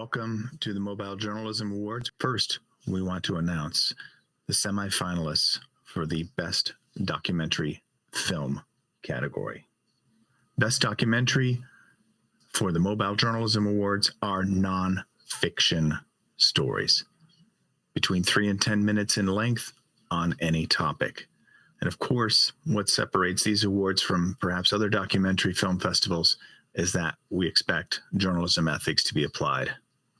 Welcome to the Mobile Journalism Awards. First, we want to announce the semifinalists for the Best Documentary Film category. Best Documentary for the Mobile Journalism Awards are non-fiction stories between 3 and 10 minutes in length on any topic. And of course, what separates these awards from perhaps other documentary film festivals is that we expect journalism ethics to be applied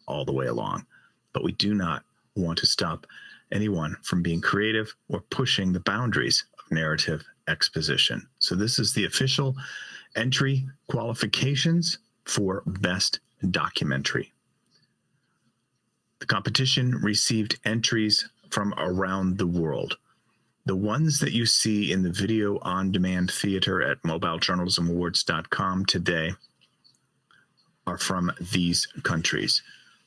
all the way along. But we do not want to stop anyone from being creative or pushing the boundaries of narrative exposition. So this is the official entry qualifications for Best Documentary. The competition received entries from around the world. The ones that you see in the video on demand theater at mobilejournalismawards.com today are from these countries.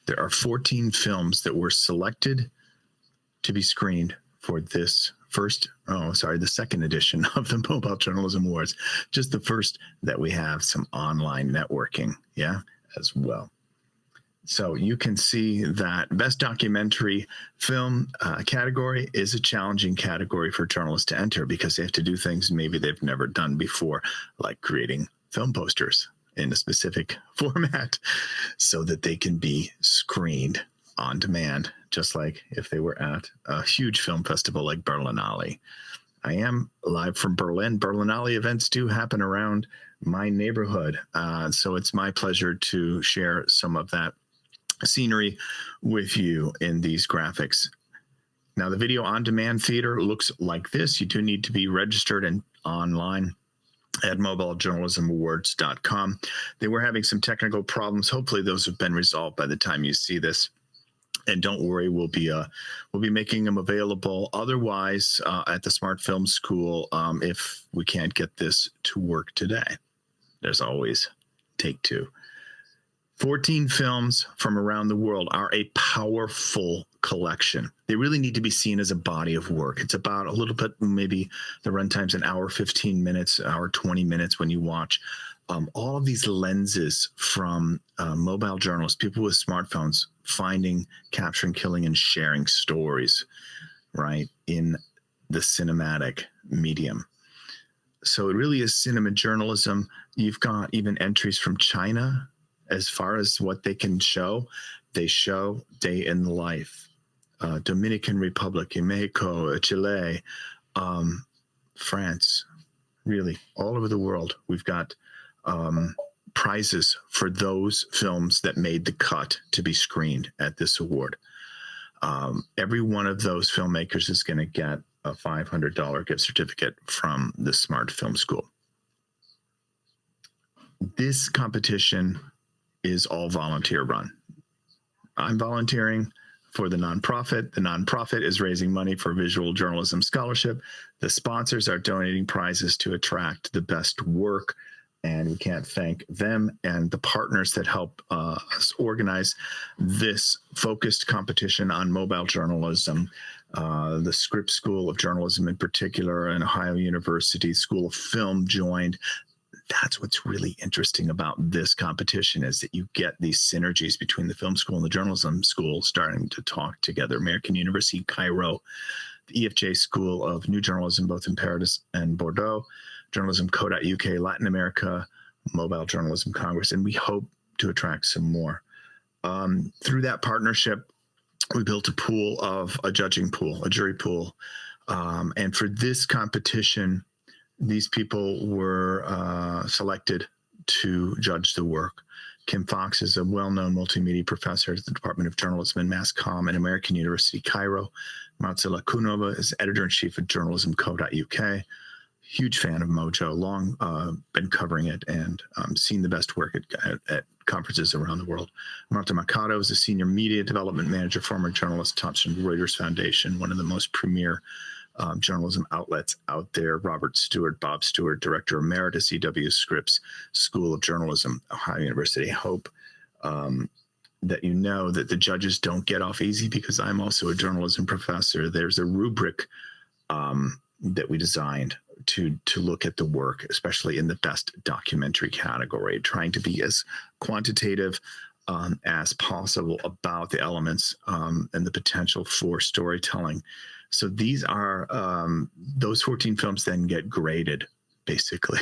There are 14 films that were selected to be screened for this the second edition of the Mobile Journalism Awards. Just the first that we have some online networking, as well. So you can see that Best Documentary Film category is a challenging category for journalists to enter because they have to do things maybe they've never done before, like creating film posters in a specific format so that they can be screened on demand, just like if they were at a huge film festival like Berlinale. I am live from Berlin. Berlinale events do happen around my neighborhood, so it's my pleasure to share some of that scenery with you in these graphics. Now, the video on demand theater looks like this. You do need to be registered and online at mobilejournalismawards.com. They were having some technical problems. Hopefully those have been resolved by the time you see this. And don't worry, we'll be making them available otherwise at the Smart Film School if we can't get this to work today. There's always take two. 14 films from around the world are a powerful collection. They really need to be seen as a body of work. It's about a little bit, maybe the runtime's an hour, 15 minutes, hour, 20 minutes when you watch. All of these lenses from mobile journalists, people with smartphones, finding, capturing, killing, and sharing stories, right, in the cinematic medium. So it really is cinema journalism. You've got even entries from China. As far as what they can show, they show day in the life. Dominican Republic, Mexico, Chile, France, really all over the world. We've got prizes for those films that made the cut to be screened at this award. Every one of those filmmakers is going to get a $500 gift certificate from the Smart Film School. This competition is all volunteer run. I'm volunteering for the nonprofit. The nonprofit is raising money for Visual Journalism Scholarship. The sponsors are donating prizes to attract the best work, and we can't thank them and the partners that help us organize this focused competition on mobile journalism. The Scripps School of Journalism in particular, and Ohio University School of Film joined. That's what's really interesting about this competition, is that you get these synergies between the film school and the journalism school starting to talk together. American University, Cairo, the EFJ School of New Journalism, both in Paris and Bordeaux, Journalism Co.uk, Latin America, Mobile Journalism Congress, and we hope to attract some more. Through that partnership, we built a jury pool. And for this competition, these people were selected to judge the work. Kim Fox is a well-known multimedia professor at the Department of Journalism and Mass Comm at American University, Cairo. Marcel is editor-in-chief of Journalism Co.uk. Huge fan of Mojo, long been covering it and seen the best work at conferences around the world. Marta Mercado is a senior media development manager, former journalist, Thomson Reuters Foundation, one of the most premier journalism outlets out there. Bob Stewart, Director Emeritus, EW Scripps School of Journalism, Ohio University. I hope that you know that the judges don't get off easy, because I'm also a journalism professor. There's a rubric that we designed to look at the work, especially in the best documentary category, trying to be as quantitative as possible about the elements and the potential for storytelling. So these are those 14 films then get graded, basically.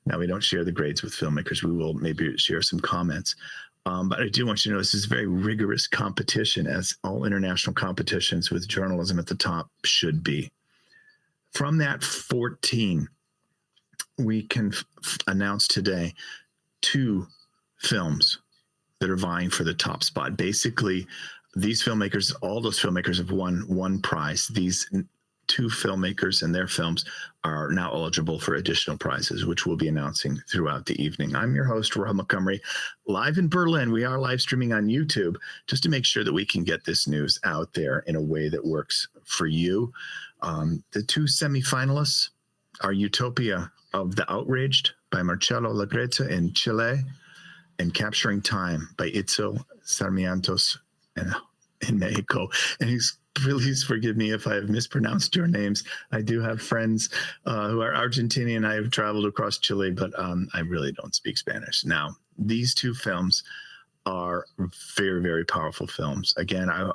Now, we don't share the grades with filmmakers. We will maybe share some comments. But I do want you to know this is very rigorous competition, as all international competitions with journalism at the top should be. From that 14, we can announce today 2 films that are vying for the top spot. Basically, these filmmakers, all those filmmakers have won one prize. These 2 filmmakers and their films are now eligible for additional prizes, which we'll be announcing throughout the evening. I'm your host, Rob Montgomery, live in Berlin. We are live streaming on YouTube just to make sure that we can get this news out there in a way that works for you. The 2 semifinalists are Zootopia of the Outraged by Marcel Lagresse in Chile and Capturing Time by Itzel Sarmientos in Mexico. And please forgive me if I have mispronounced your names. I do have friends who are Argentinian. I have traveled across Chile, but I really don't speak Spanish. Now, these 2 films are very, very powerful films. Again, I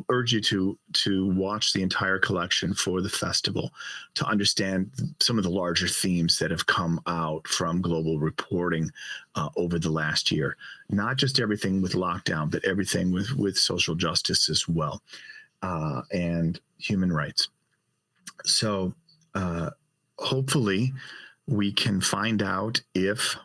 urge you to watch the entire collection for the festival to understand some of the larger themes that have come out from global reporting over the last year. Not just everything with lockdown, but everything with social justice as well, and human rights. So hopefully we can find out if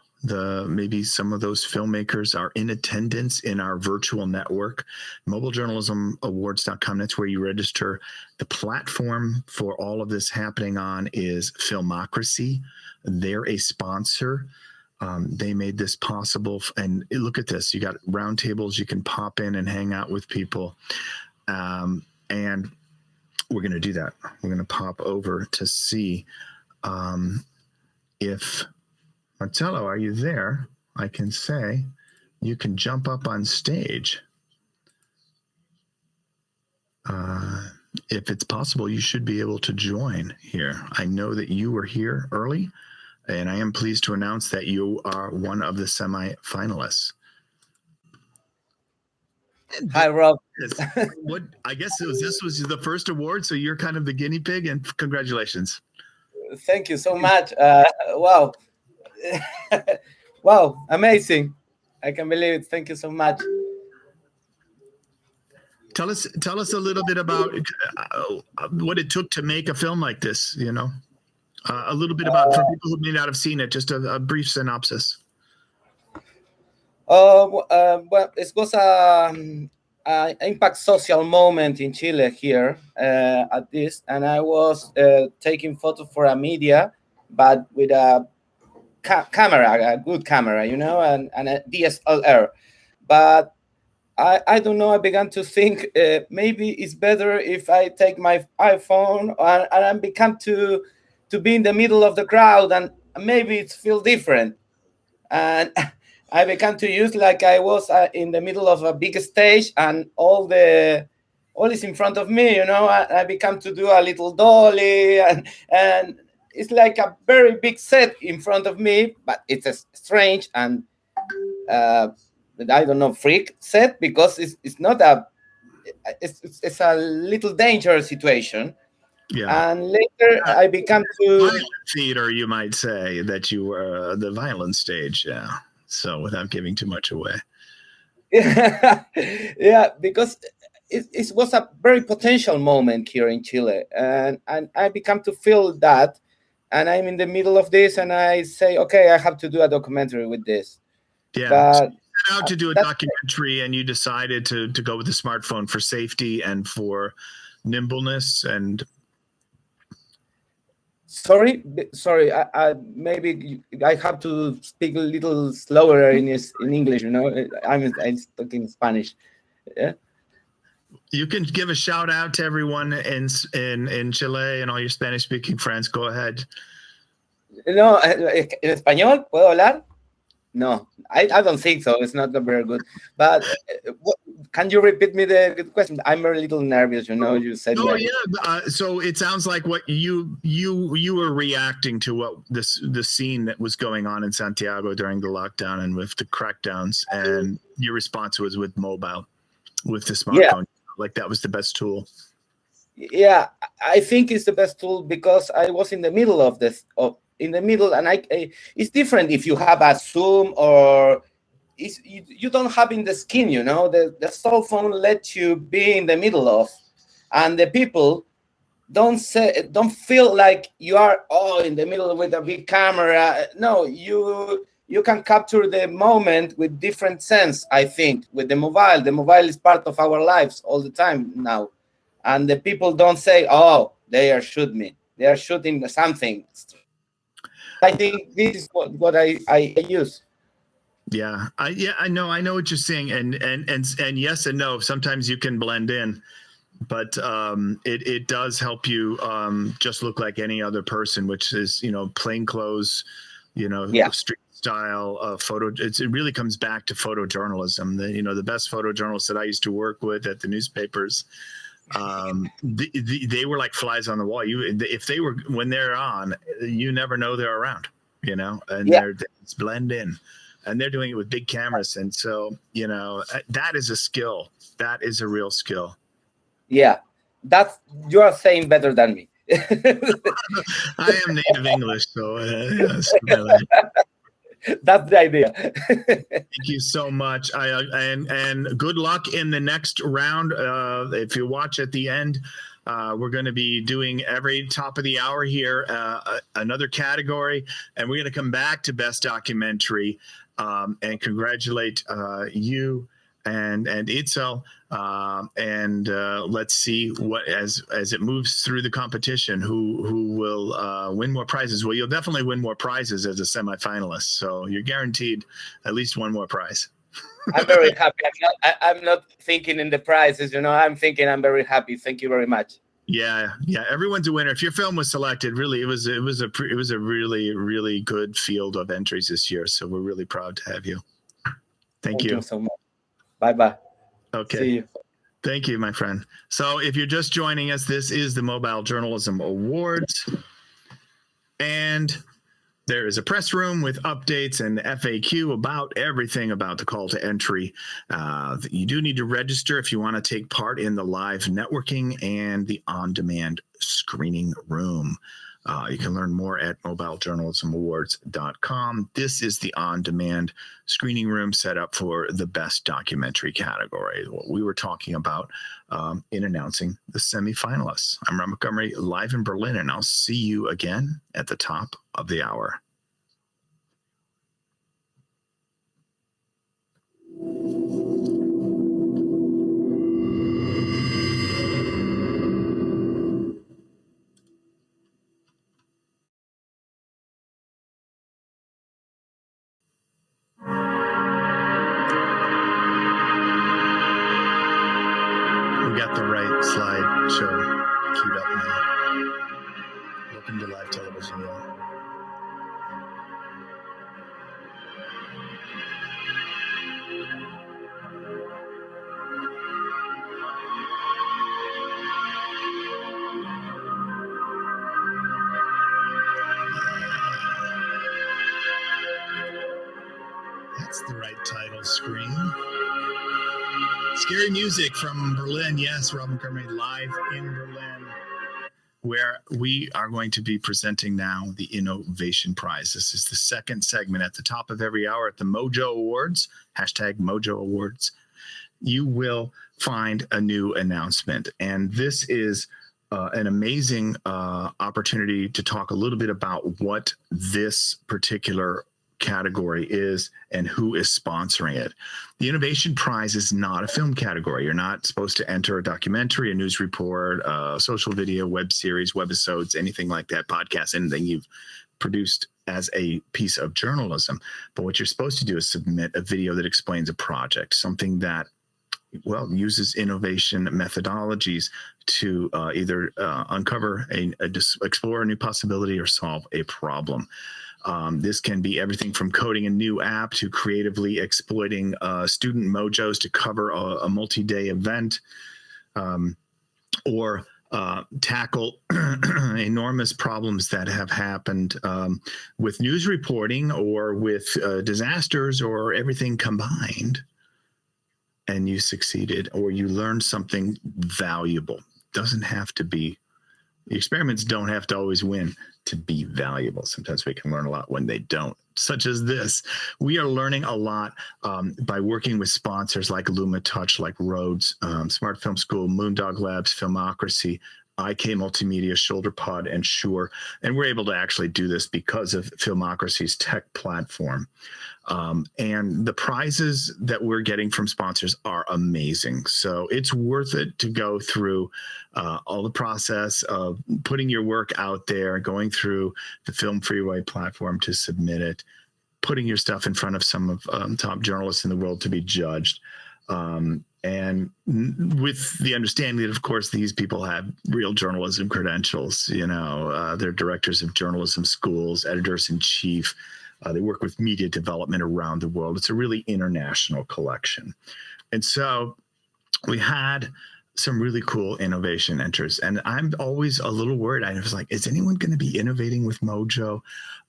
maybe some of those filmmakers are in attendance in our virtual network, mobilejournalismawards.com. That's where you register. The platform for all of this happening on is Filmocracy. They're a sponsor. They made this possible. And look at this. You got roundtables. You can pop in and hang out with people. And we're going to do that. We're going to pop over to see if... Marcelo, are you there? I can say you can jump up on stage. If it's possible, you should be able to join here. I know that you were here early, and I am pleased to announce that you are one of the semifinalists. Hi, Rob. What I guess this was the first award, so you're kind of the guinea pig, and congratulations. Thank you so much. Wow. Wow, amazing. I can believe it. Thank you so much. Tell us a little bit about what it took to make a film like this, a little bit about, for people who may not have seen it, just a brief synopsis. Well, it was an impact social moment in Chile here at this, and I was taking photos for a media, but with a camera, a good camera, and a DSLR. But I don't know, I began to think maybe it's better if I take my iPhone and I become to be in the middle of the crowd, and maybe it feels different. And I began to use like I was in the middle of a big stage, and all is in front of me, I began to do a little dolly, and it's like a very big set in front of me, but it's a strange and I don't know, freak set, because it's not it's a little dangerous situation. Yeah. And later I became to theater, you might say, that you were the violent stage. Yeah. So without giving too much away. Yeah, because it was a very potential moment here in Chile, and I became to feel that. And I'm in the middle of this, and I say, okay, I have to do a documentary with this. Yeah. But so you set out to do a documentary, and you decided to go with the smartphone for safety and for nimbleness. And sorry, I maybe I have to speak a little slower in English. I'm talking Spanish. Yeah. You can give a shout out to everyone in Chile and all your Spanish-speaking friends. Go ahead. No, ¿en español puedo hablar? No, I don't think so. It's not very good. But can you repeat me the question? I'm a little nervous. You said. Oh yeah. So it sounds like what you were reacting to what the scene that was going on in Santiago during the lockdown and with the crackdowns, and your response was with mobile, with the smartphone. Like that was the best tool. Yeah, I think it's the best tool because I was in the middle of this. In the middle, and it's different if you have a Zoom or you don't have in the skin. The cell phone lets you be in the middle of, and the people don't feel like you are in the middle with a big camera. No, you can capture the moment with different sense. I think with the mobile is part of our lives all the time now, and the people don't say, "Oh, they are shooting me. They are shooting something." I think this is what I use. Yeah, I know what you're saying, and yes and no. Sometimes you can blend in, but it does help you just look like any other person, which is plain clothes, street style photo. It really comes back to photojournalism. The best photojournalists that I used to work with at the newspapers, they were like flies on the wall. When they're on, you never know they're around, and they blend in, and they're doing it with big cameras. And so, that is a skill. That is a real skill. Yeah, you are saying better than me. I am native English, so that's the idea. Thank you so much. And good luck in the next round. If you watch at the end, we're going to be doing every top of the hour here, another category, and we're going to come back to Best Documentary and congratulate you and Itzel. And let's see what as it moves through the competition, who will win more prizes. Well, you'll definitely win more prizes as a semifinalist, so you're guaranteed at least one more prize. I'm very happy. I'm not thinking in the prizes, I'm thinking I'm very happy. Thank you very much. Yeah, everyone's a winner. If your film was selected, really it was a really, really good field of entries this year, so we're really proud to have you. Thank you so much. Bye. Okay. See you. Thank you, my friend. So if you're just joining us, this is the Mobile Journalism Awards. And there is a press room with updates and FAQ about everything about the call to entry. You do need to register if you want to take part in the live networking and the on-demand screening room. You can learn more at mobilejournalismawards.com. This is the on-demand screening room set up for the best documentary category, what we were talking about in announcing the semifinalists. I'm Rob Montgomery, live in Berlin, and I'll see you again at the top of the hour. We got the right slideshow queued up now. Welcome to live television, y'all. That's the right title screen. Scary music from Berlin. Yes, Rob Montgomery live in Berlin, where we are going to be presenting now the Innovation Prize. This is the second segment at the top of every hour at the Mojo Awards, #Mojo Awards. You will find a new announcement. And this is an amazing opportunity to talk a little bit about what this particular category is and who is sponsoring it. The Innovation Prize is not a film category. You're not supposed to enter a documentary, a news report, a social video, web series, webisodes, anything like that, podcast, anything you've produced as a piece of journalism. But what you're supposed to do is submit a video that explains a project, something that uses innovation methodologies to either uncover explore a new possibility or solve a problem. This can be everything from coding a new app to creatively exploiting student mojos to cover a multi-day event, or tackle enormous problems that have happened with news reporting or with disasters or everything combined, and you succeeded or you learned something valuable. Doesn't have to be, the experiments don't have to always win to be valuable. Sometimes we can learn a lot when they don't, such as this. We are learning a lot by working with sponsors like LumaTouch, like Rhodes, Smart Film School, Moondog Labs, Filmocracy, IK Multimedia, ShoulderPod, and Shure. And we're able to actually do this because of Filmocracy's tech platform. And the prizes that we're getting from sponsors are amazing. So it's worth it to go through all the process of putting your work out there, going through the Film Freeway platform to submit it, putting your stuff in front of some of top journalists in the world to be judged. And with the understanding that, of course, these people have real journalism credentials, they're directors of journalism schools, editors-in-chief. They work with media development around the world. It's a really international collection. And so we had some really cool innovation enters. And I'm always a little worried. I was like, is anyone going to be innovating with Mojo?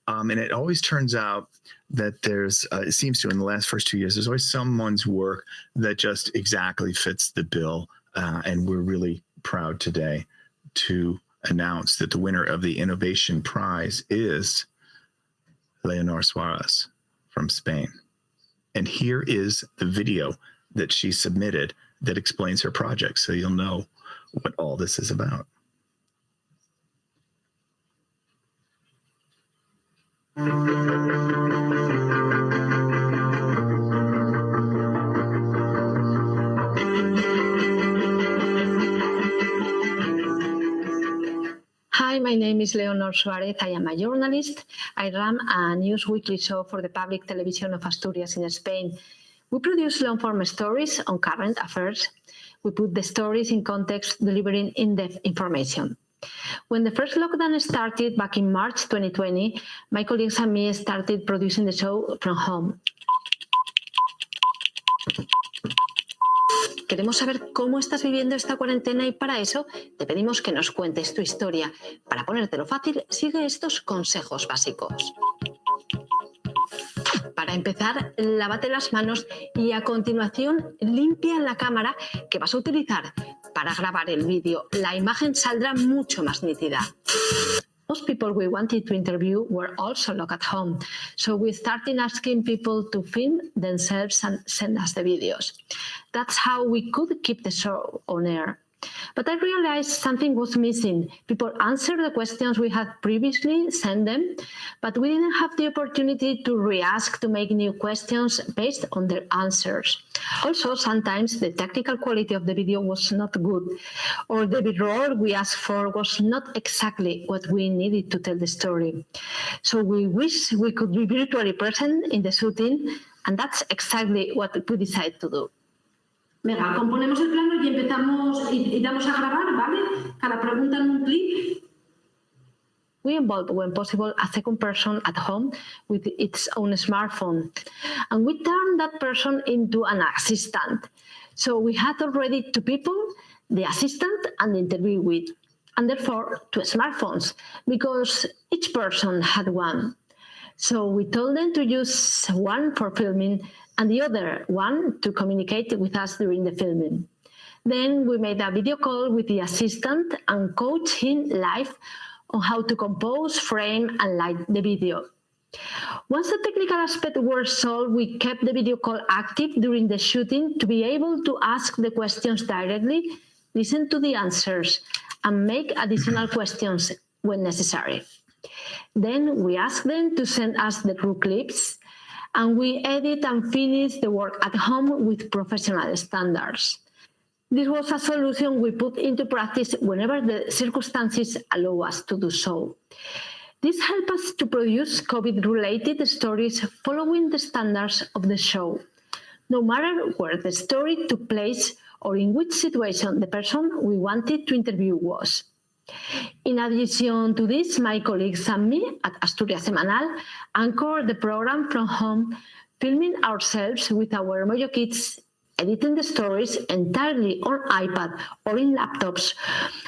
And it always turns out that there's, it seems to, in the first 2 years, there's always someone's work that just exactly fits the bill. And we're really proud today to announce that the winner of the Innovation Prize is Leonor Suarez from Spain. And here is the video that she submitted that explains her project, so you'll know what all this is about. Hi, my name is Leonor Suarez. I am a journalist. I run a news weekly show for the public television of Asturias in Spain. We produce long-form stories on current affairs. We put the stories in context, delivering in-depth information. When the first lockdown started back in March 2020, my colleagues and me started producing the show from home. Queremos saber cómo estás viviendo esta cuarentena y para eso te pedimos que nos cuentes tu historia. Para ponértelo fácil, sigue estos consejos básicos. Para empezar, lávate las manos y a continuación limpia la cámara que vas a utilizar para grabar el vídeo. La imagen saldrá mucho más nítida. Most people we wanted to interview were also locked at home, so we started asking people to film themselves and send us the videos. That's how we could keep the show on air. But I realized something was missing. People answered the questions we had previously sent them, but we didn't have the opportunity to re-ask, to make new questions based on their answers. Also, sometimes the technical quality of the video was not good, or the B-roll we asked for was not exactly what we needed to tell the story. So we wish we could be virtually present in the shooting, and that's exactly what we decided to do. Venga, componemos el plano y empezamos y damos a grabar, ¿vale? Cada pregunta en un clip. We involve, when possible, a second person at home with its own smartphone. And we turn that person into an assistant. So we had already two people, the assistant and the interviewee, and therefore two smartphones, because each person had one. So we told them to use one for filming and the other one to communicate with us during the filming. Then we made a video call with the assistant and coached him live on how to compose, frame, and light the video. Once the technical aspects were solved, we kept the video call active during the shooting to be able to ask the questions directly, listen to the answers, and make additional questions when necessary. Then we asked them to send us the raw clips, and we edit and finish the work at home with professional standards. This was a solution we put into practice whenever the circumstances allow us to do so. This helped us to produce COVID-related stories following the standards of the show, no matter where the story took place or in which situation the person we wanted to interview was. In addition to this, my colleagues and me at Asturias Semanal anchor the program from home, filming ourselves with our Mojo kits, editing the stories entirely on iPad or in laptops,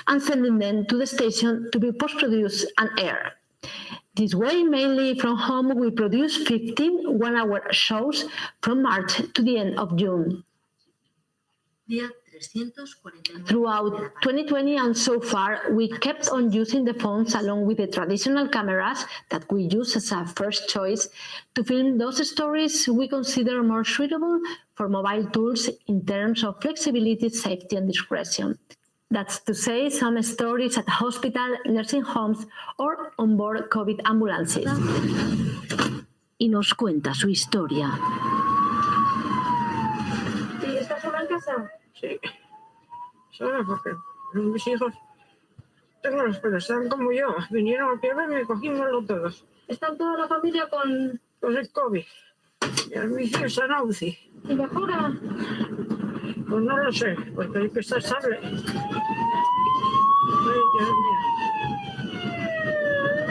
and sending them to the station to be post-produced and aired. This way, mainly from home, we produce 15 one-hour shows from March to the end of June. Throughout 2020 and so far, we kept on using the phones along with the traditional cameras that we use as a first choice to film those stories we consider more suitable for mobile tools in terms of flexibility, safety, and discretion. That's to say, some stories at hospital, nursing homes, or onboard COVID ambulances. Y nos cuenta su historia. ¿Y estás sola en casa? Sí. Sola porque mis hijos, tengo los pelos, están como yo. Vinieron a pierna y cogímoslo todos. ¿Están toda la familia con el COVID? Y mis hijos están a UCI. ¿Y mejora? Pues no lo sé, porque hay que estar estable. Ay, Dios mío.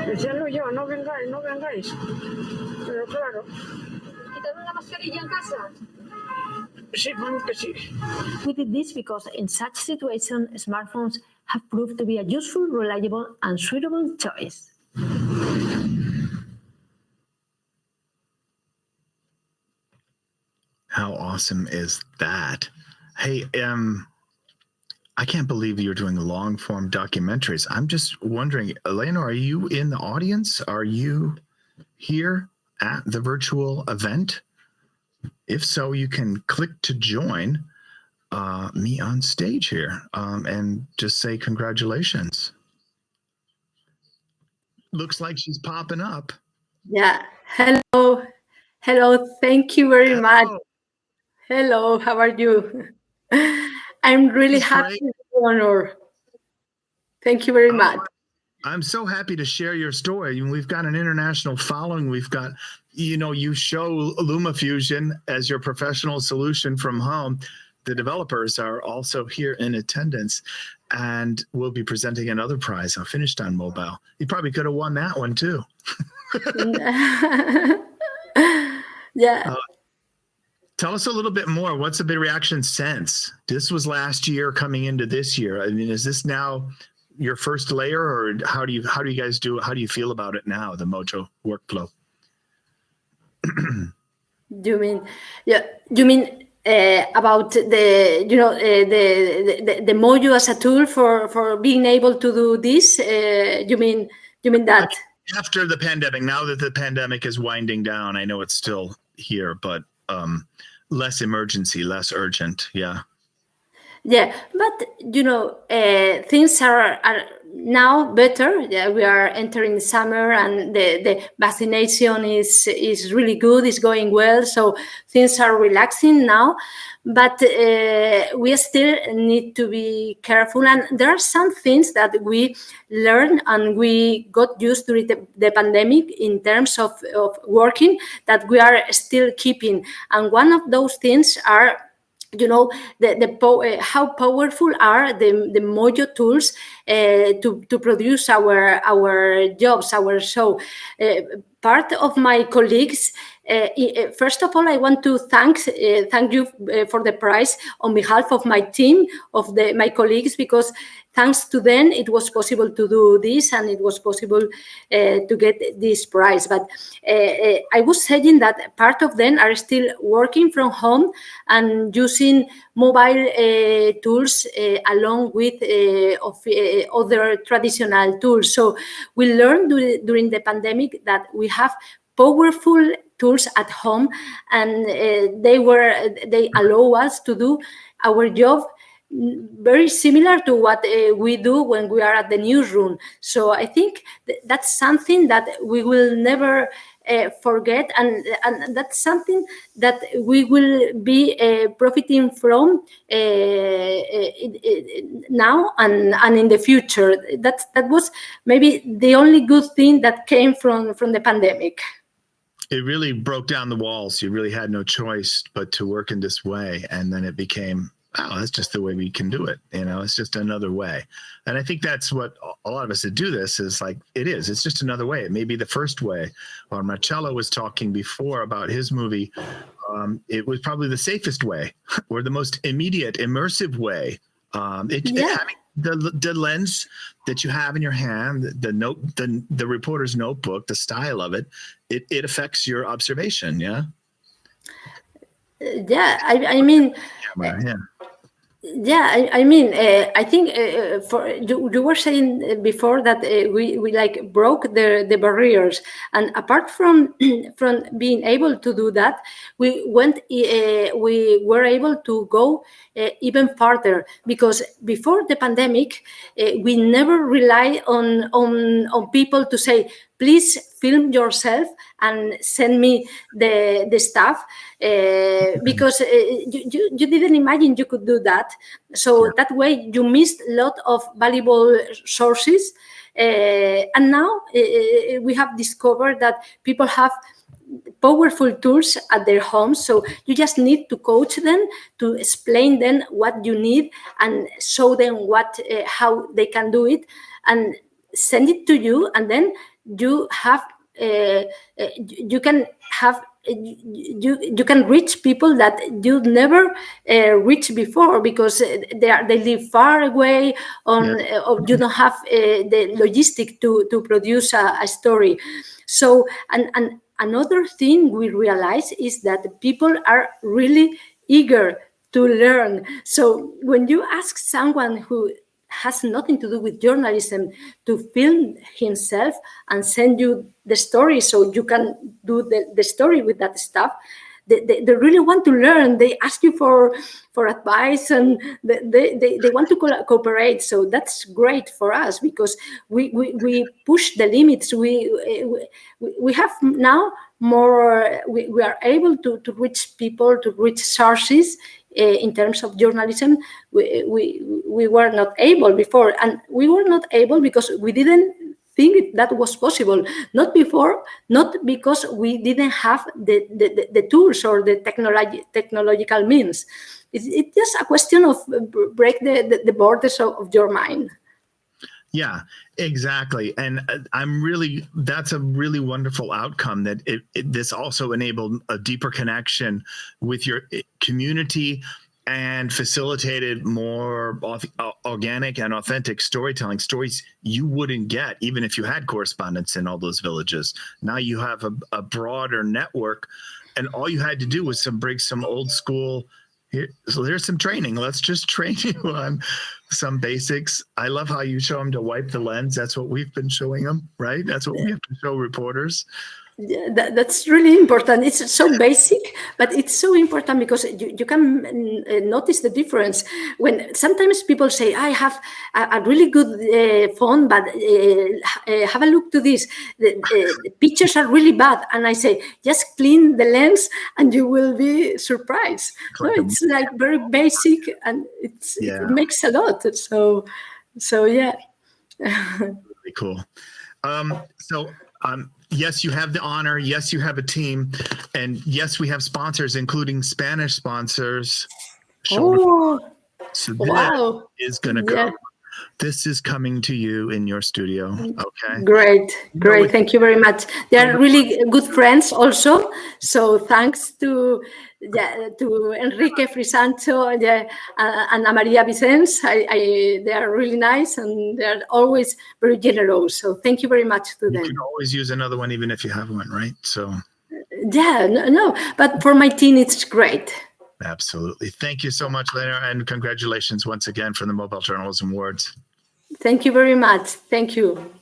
Decíanlo yo, no vengáis, no vengáis. Pero claro. ¿Quitan una mascarilla en casa? Sí, bueno que sí. We did this because in such situations, smartphones have proved to be a useful, reliable, and suitable choice. How awesome is that? Hey, I can't believe you're doing long-form documentaries. I'm just wondering, Leonor, are you in the audience? Are you here at the virtual event? If so, you can click to join me on stage here and just say congratulations. Looks like she's popping up. Yeah. Hello. Hello. Thank you very much. Hello. How are you? I'm really happy, Leonor. Thank you very much. I'm so happy to share your story. We've got an international following. We've got, you show LumaFusion as your professional solution from home. The developers are also here in attendance, and we'll be presenting another prize. I finished on mobile. You probably could have won that one too. Yeah. Tell us a little bit more. What's the reaction since? This was last year coming into this year. I mean, is this now your first layer, or how do you guys do it? How do you feel about it now, the Mojo workflow? You mean about the Mojo as a tool for being able to do this? You mean that? After the pandemic, now that the pandemic is winding down, I know it's still here, but less emergency, less urgent. Yeah. Yeah, but things are now better. Yeah, we are entering summer, and the vaccination is really good. It's going well, so things are relaxing now. But we still need to be careful, and there are some things that we learned and we got used to the pandemic in terms of working that we are still keeping. And one of those things are, how powerful are the Mojo tools to produce our jobs, our show. Part of my colleagues, first of all, I want to thank you for the prize on behalf of my team, of my colleagues, because thanks to them, it was possible to do this, and it was possible to get this prize. But I was saying that part of them are still working from home and using mobile tools along with other traditional tools. So we learned during the pandemic that we have powerful tools at home, and they allow us to do our job very similar to what we do when we are at the newsroom. So I think that's something that we will never forget, and that's something that we will be profiting from now and in the future. That was maybe the only good thing that came from the pandemic. It really broke down the walls. You really had no choice but to work in this way, and then it became wow, that's just the way we can do it. It's just another way. And I think that's what a lot of us that do this is like, it's just another way. It may be the first way. Or Marcello was talking before about his movie. It was probably the safest way or the most immediate, immersive way. Having the lens that you have in your hand, the reporter's notebook, the style of it affects your observation. Yeah. Yeah, I mean, I think for you were saying before that we like broke the barriers, and apart from being able to do that, we were able to go even farther, because before the pandemic we never rely on people to say, please film yourself and send me the stuff, because you didn't imagine you could do that. So that way you missed a lot of valuable sources. And now we have discovered that people have powerful tools at their homes. So you just need to coach them, to explain them what you need and show them how they can do it, and send it to you. And then you have you can reach people that you never reached before, because they live far away, or you don't have the logistic to produce a story. So and another thing we realize is that people are really eager to learn. So when you ask someone who has nothing to do with journalism to film himself and send you the story so you can do the story with that stuff, they really want to learn. They ask you for advice, and they want to cooperate. So that's great for us, because we push the limits. We have now more, we are able to reach people, to reach sources. In terms of journalism, we were not able before, and we were not able because we didn't think that was possible. Not because we didn't have the tools or the technological means. It's just a question of break the borders of your mind. Yeah, exactly. And that's a really wonderful outcome, that this also enabled a deeper connection with your community and facilitated more organic and authentic storytelling, stories you wouldn't get even if you had correspondents in all those villages. Now you have a broader network, and all you had to do was bring some old school. So there's some training. Let's just train you on some basics. I love how you show them to wipe the lens. That's what we've been showing them, right? That's what we have to show reporters. Yeah, that's really important. It's so basic, but it's so important because you can notice the difference. When sometimes people say, I have a really good phone, but have a look to this. The pictures are really bad. And I say, just clean the lens and you will be surprised. No, it's like very basic, and it makes a lot. So yeah. Really cool. Yes, you have the honor. Yes, you have a team. And yes, we have sponsors, including Spanish sponsors. Oh, so wow. Is going to go. This is coming to you in your studio. Okay. Great. Thank you very much. They are really good friends also. So thanks to Enrique Frisancho and Ana Maria Vicens. They are really nice, and they are always very generous. So thank you very much to them. You can always use another one, even if you have one, right? So. Yeah, no, but for my team, it's great. Absolutely. Thank you so much, Leonor, and congratulations once again for the Mobile Journalism Awards. Thank you very much. Thank you.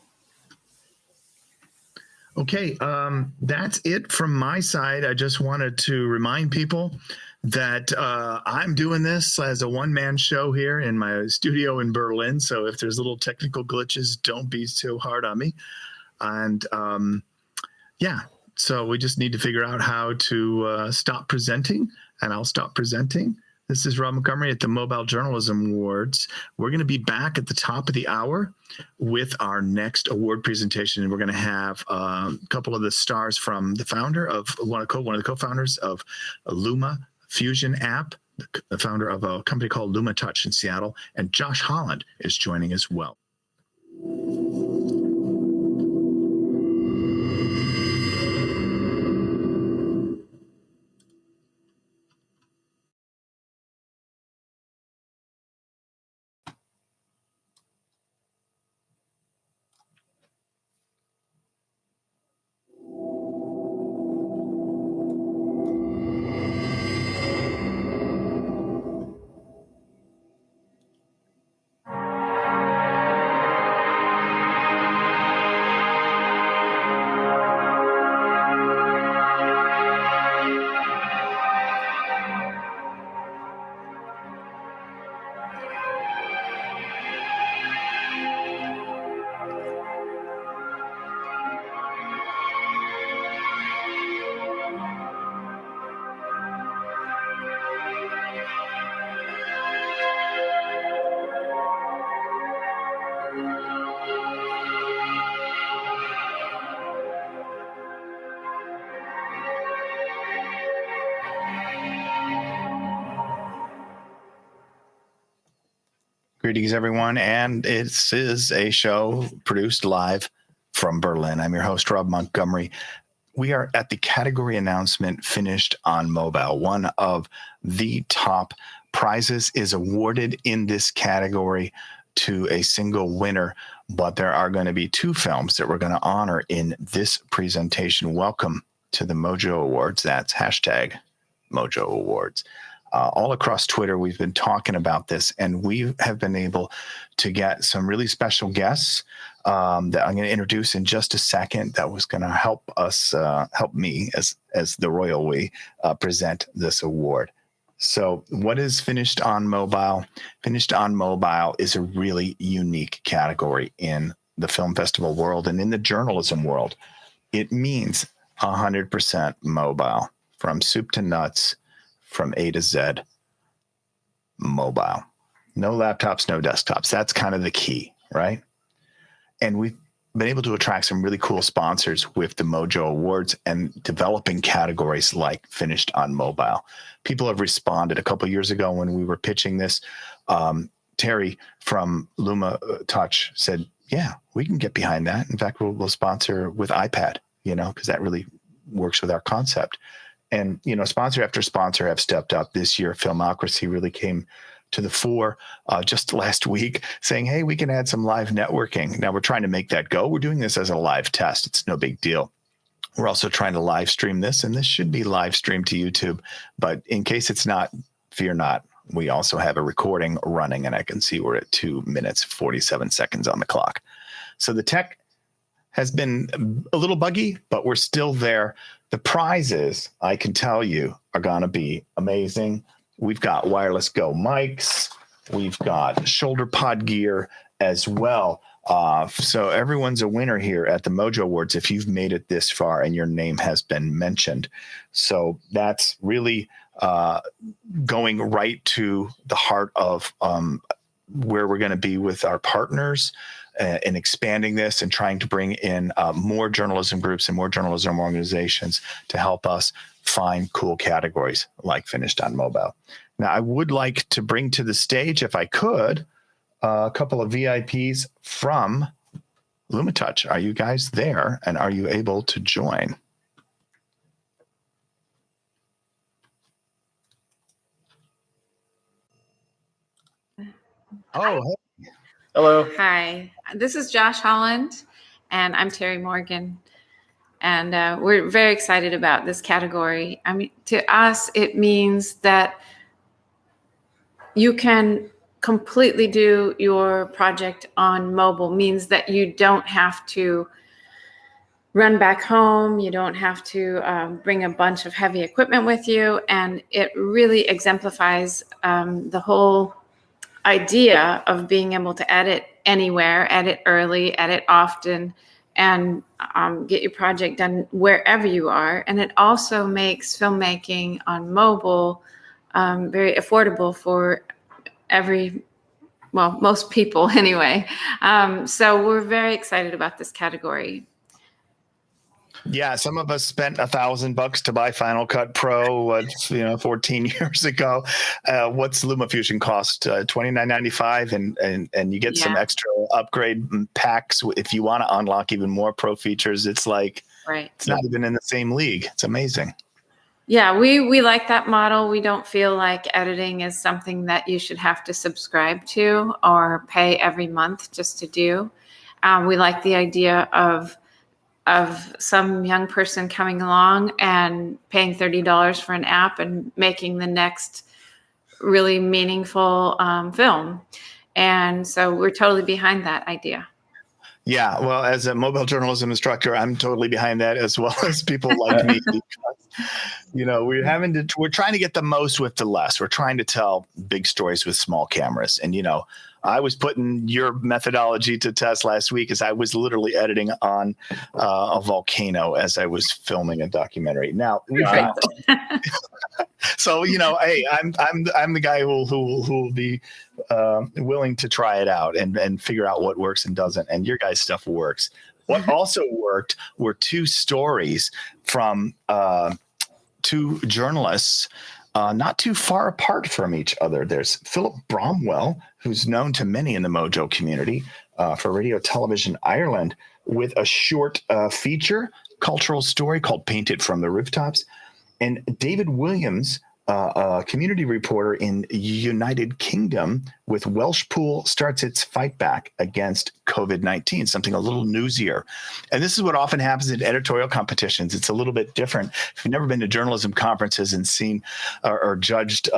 Okay, that's it from my side. I just wanted to remind people that I'm doing this as a one-man show here in my studio in Berlin. So if there's little technical glitches, don't be so hard on me. And so we just need to figure out how to stop presenting, and I'll stop presenting. This is Rob Montgomery at the Mobile Journalism Awards. We're going to be back at the top of the hour with our next award presentation, and we're going to have a couple of the stars from the founder of one of the co-founders of Luma Fusion app, the founder of a company called Luma Touch in Seattle, and Josh Holland is joining as well. Greetings, everyone, and this is a show produced live from Berlin. I'm your host, Rob Montgomery. We are at the category announcement Finished on Mobile. One of the top prizes is awarded in this category to a single winner, but there are going to be two films that we're going to honor in this presentation. Welcome to the Mojo Awards. That's hashtag Mojo Awards. All across Twitter, we've been talking about this, and we have been able to get some really special guests that I'm going to introduce in just a second. That was going to help us, help me as the royal we present this award. So what is Finished on Mobile? Finished on Mobile is a really unique category in the film festival world and in the journalism world. It means 100% mobile, from soup to nuts, from A to Z, mobile. No laptops, no desktops. That's kind of the key, right? And we've been able to attract some really cool sponsors with the Mojo Awards and developing categories like Finished on Mobile. People have responded. A couple of years ago when we were pitching this, Terry from Luma Touch said, yeah, we can get behind that. In fact, we'll sponsor with iPad, because that really works with our concept. And, sponsor after sponsor have stepped up this year. Filmocracy really came to the fore just last week saying, hey, we can add some live networking. Now we're trying to make that go. We're doing this as a live test. It's no big deal. We're also trying to live stream this, and this should be live streamed to YouTube. But in case it's not, fear not. We also have a recording running, and I can see we're at 2 minutes, 47 seconds on the clock. So the tech has been a little buggy, but we're still there. The prizes, I can tell you, are going to be amazing. We've got wireless Go mics. We've got shoulder pod gear as well. So everyone's a winner here at the Mojo Awards if you've made it this far and your name has been mentioned. So that's really going right to the heart of where we're going to be with our partners and expanding this and trying to bring in more journalism groups and more journalism organizations to help us find cool categories like Finished on Mobile. Now, I would like to bring to the stage, if I could, a couple of VIPs from Luma Touch. Are you guys there, and are you able to join? Oh, hey. Hello. Hi, this is Josh Holland, and I'm Terry Morgan. And we're very excited about this category. I mean, to us, it means that you can completely do your project on mobile, means that you don't have to run back home. You don't have to bring a bunch of heavy equipment with you. And it really exemplifies the whole idea of being able to edit anywhere, edit early, edit often, and get your project done wherever you are. And it also makes filmmaking on mobile very affordable for most people anyway. So we're very excited about this category. Yeah, some of us spent $1,000 to buy Final Cut Pro, 14 years ago. What's LumaFusion cost? $29.95, and you get some extra upgrade packs if you want to unlock even more pro features. It's like it's not even in the same league. It's amazing. Yeah, we like that model. We don't feel like editing is something that you should have to subscribe to or pay every month just to do. We like the idea of some young person coming along and paying $30 for an app and making the next really meaningful film. And so we're totally behind that idea. Yeah, well, as a mobile journalism instructor, I'm totally behind that, as well as people like me. We're trying to get the most with the less. We're trying to tell big stories with small cameras. And, I was putting your methodology to test last week as I was literally editing on a volcano as I was filming a documentary. Now, so, hey, I'm the guy who will be willing to try it out and figure out what works and doesn't. And your guys' stuff works. What also worked were two stories from two journalists not too far apart from each other. There's Philip Bromwell, who's known to many in the Mojo community for Radio Television Ireland, with a short feature cultural story called Painted from the Rooftops. And David Williams, a community reporter in United Kingdom, with Welshpool starts its fight back against COVID-19, something a little newsier. And this is what often happens in editorial competitions. It's a little bit different. If you've never been to journalism conferences and seen or judged,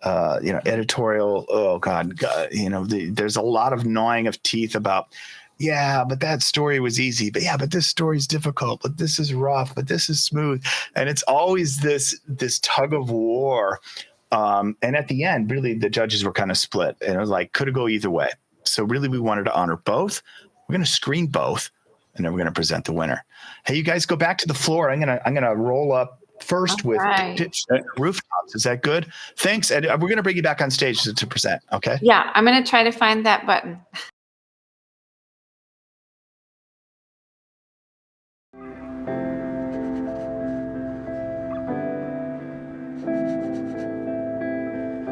editorial, there's a lot of gnawing of teeth about, yeah, but that story was easy. But yeah, but this story is difficult. But this is rough. But this is smooth. And it's always this tug of war. And at the end, really, the judges were kind of split. And it was like, could it go either way? So really, we wanted to honor both. We're going to screen both, and then we're going to present the winner. Hey, you guys go back to the floor. I'm gonna roll up first with Rooftops. Is that good? Thanks. And we're going to bring you back on stage to present. Okay. Yeah, I'm going to try to find that button.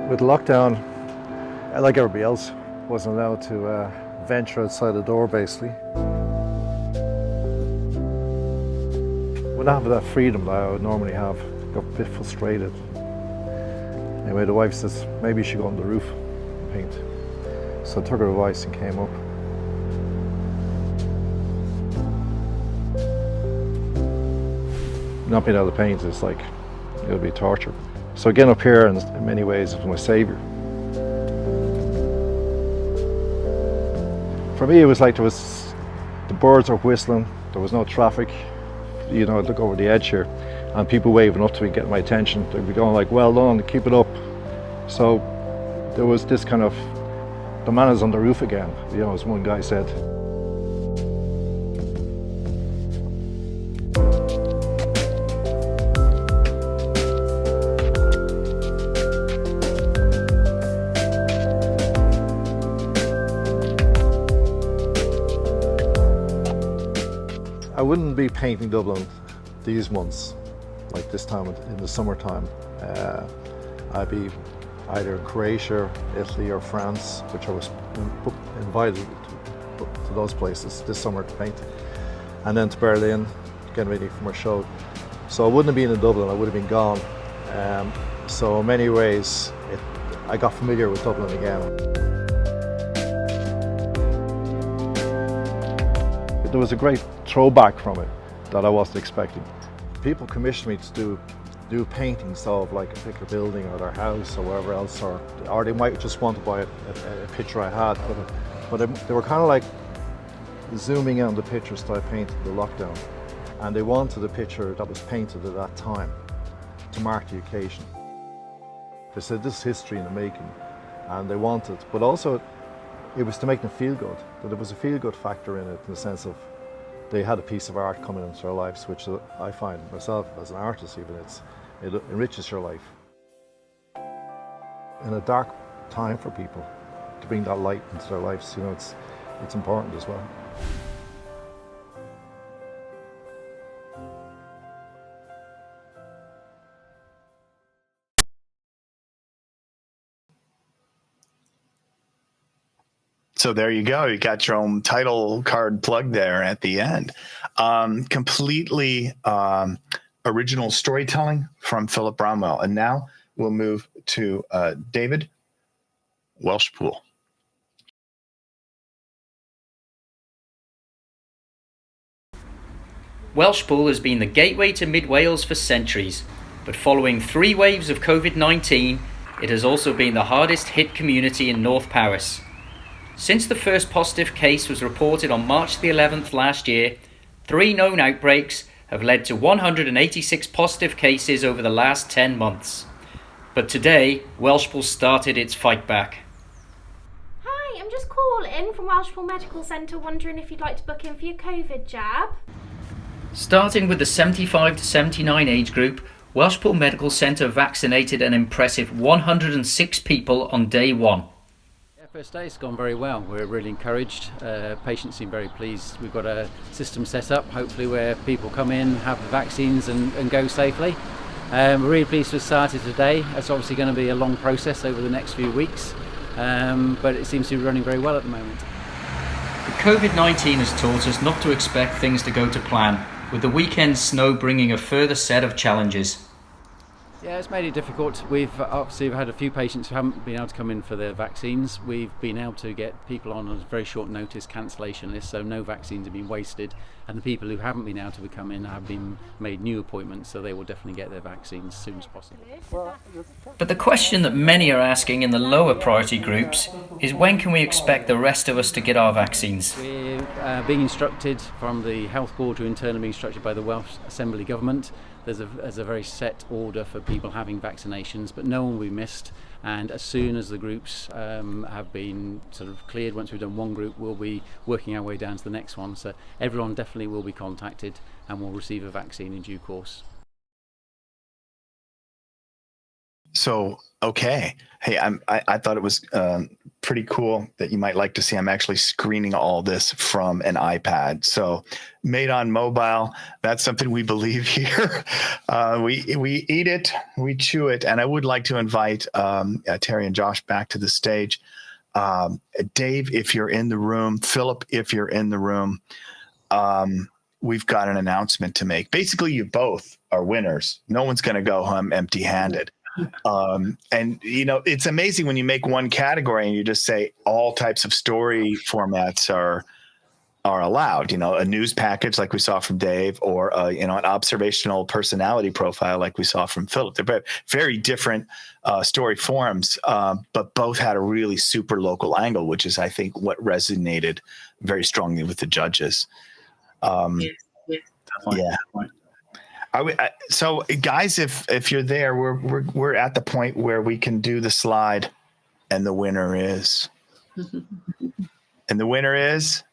With lockdown, like everybody else, wasn't allowed to venture outside the door, basically. When I have that freedom that I would normally have, I got a bit frustrated. Anyway, the wife says, maybe you should go on the roof and paint. So I took her advice and came up. Not being able to paint is like, it'll be torture. So getting up here in many ways was my savior. For me, it was like the birds were whistling, there was no traffic. I'd look over the edge here and people waving up to me, getting my attention. They'd be going like, well done, keep it up. So there was this kind of, the man is on the roof again, as one guy said. I wouldn't be painting Dublin these months, like this time in the summertime. I'd be either in Croatia, Italy or France, which I was invited to those places this summer to paint. And then to Berlin, getting ready for my show. So I wouldn't have been in Dublin, I would have been gone. So in many ways, I got familiar with Dublin again. There was a great throwback from it that I wasn't expecting. People commissioned me to do paintings of like a particular building or their house or wherever else, or they might just want to buy a picture I had. But they were kind of like zooming in on the pictures that I painted in the lockdown, and they wanted a picture that was painted at that time to mark the occasion. They said this is history in the making, and they wanted, but also it was to make them feel good, that there was a feel-good factor in it, in the sense of they had a piece of art coming into their lives, which I find myself as an artist even, it enriches your life. In a dark time for people, to bring that light into their lives, it's important as well. So there you go. You got your own title card plug there at the end. Completely original storytelling from Philip Bromwell. And now we'll move to David Welshpool. Welshpool has been the gateway to mid-Wales for centuries, but following 3 waves of COVID-19, it has also been the hardest hit community in North Powys. Since the first positive case was reported on March the 11th last year, 3 known outbreaks have led to 186 positive cases over the last 10 months. But today, Welshpool started its fight back. Hi, I'm just calling from Welshpool Medical Centre wondering if you'd like to book in for your COVID jab. Starting with the 75 to 79 age group, Welshpool Medical Centre vaccinated an impressive 106 people on day 1. First day, it's gone very well. We're really encouraged. Patients seem very pleased. We've got a system set up, hopefully, where people come in, have the vaccines and go safely. We're really pleased to have started today. It's obviously going to be a long process over the next few weeks, but it seems to be running very well at the moment. The COVID-19 has taught us not to expect things to go to plan, with the weekend snow bringing a further set of challenges. Yeah, it's made it difficult. We've obviously had a few patients who haven't been able to come in for their vaccines. We've been able to get people on a very short notice cancellation list, so no vaccines have been wasted. And the people who haven't been able to come in have been made new appointments, so they will definitely get their vaccines as soon as possible. But the question that many are asking in the lower priority groups is, when can we expect the rest of us to get our vaccines? We're being instructed from the health board, who in turn are being instructed by the Welsh Assembly Government. There's a very set order for people having vaccinations, but no one will be missed. And as soon as the groups have been sort of cleared, once we've done one group, we'll be working our way down to the next one. So everyone definitely will be contacted and will receive a vaccine in due course. So, okay. Hey, I thought it was pretty cool that you might like to see. I'm actually screening all this from an iPad. So made on mobile, that's something we believe here. We eat it, we chew it. And I would like to invite Terry and Josh back to the stage. Dave, if you're in the room, Philip, if you're in the room, we've got an announcement to make. Basically, you both are winners. No one's going to go home empty-handed. And you know, it's amazing when you make one category and you just say all types of story formats are allowed. You know, a news package like we saw from Dave, or you know, an observational personality profile like we saw from Philip. They're very different story forms, but both had a really super local angle, which is, I think, what resonated very strongly with the judges. Yeah. So guys, if you're there, we're at the point where we can do the slide, and the winner is,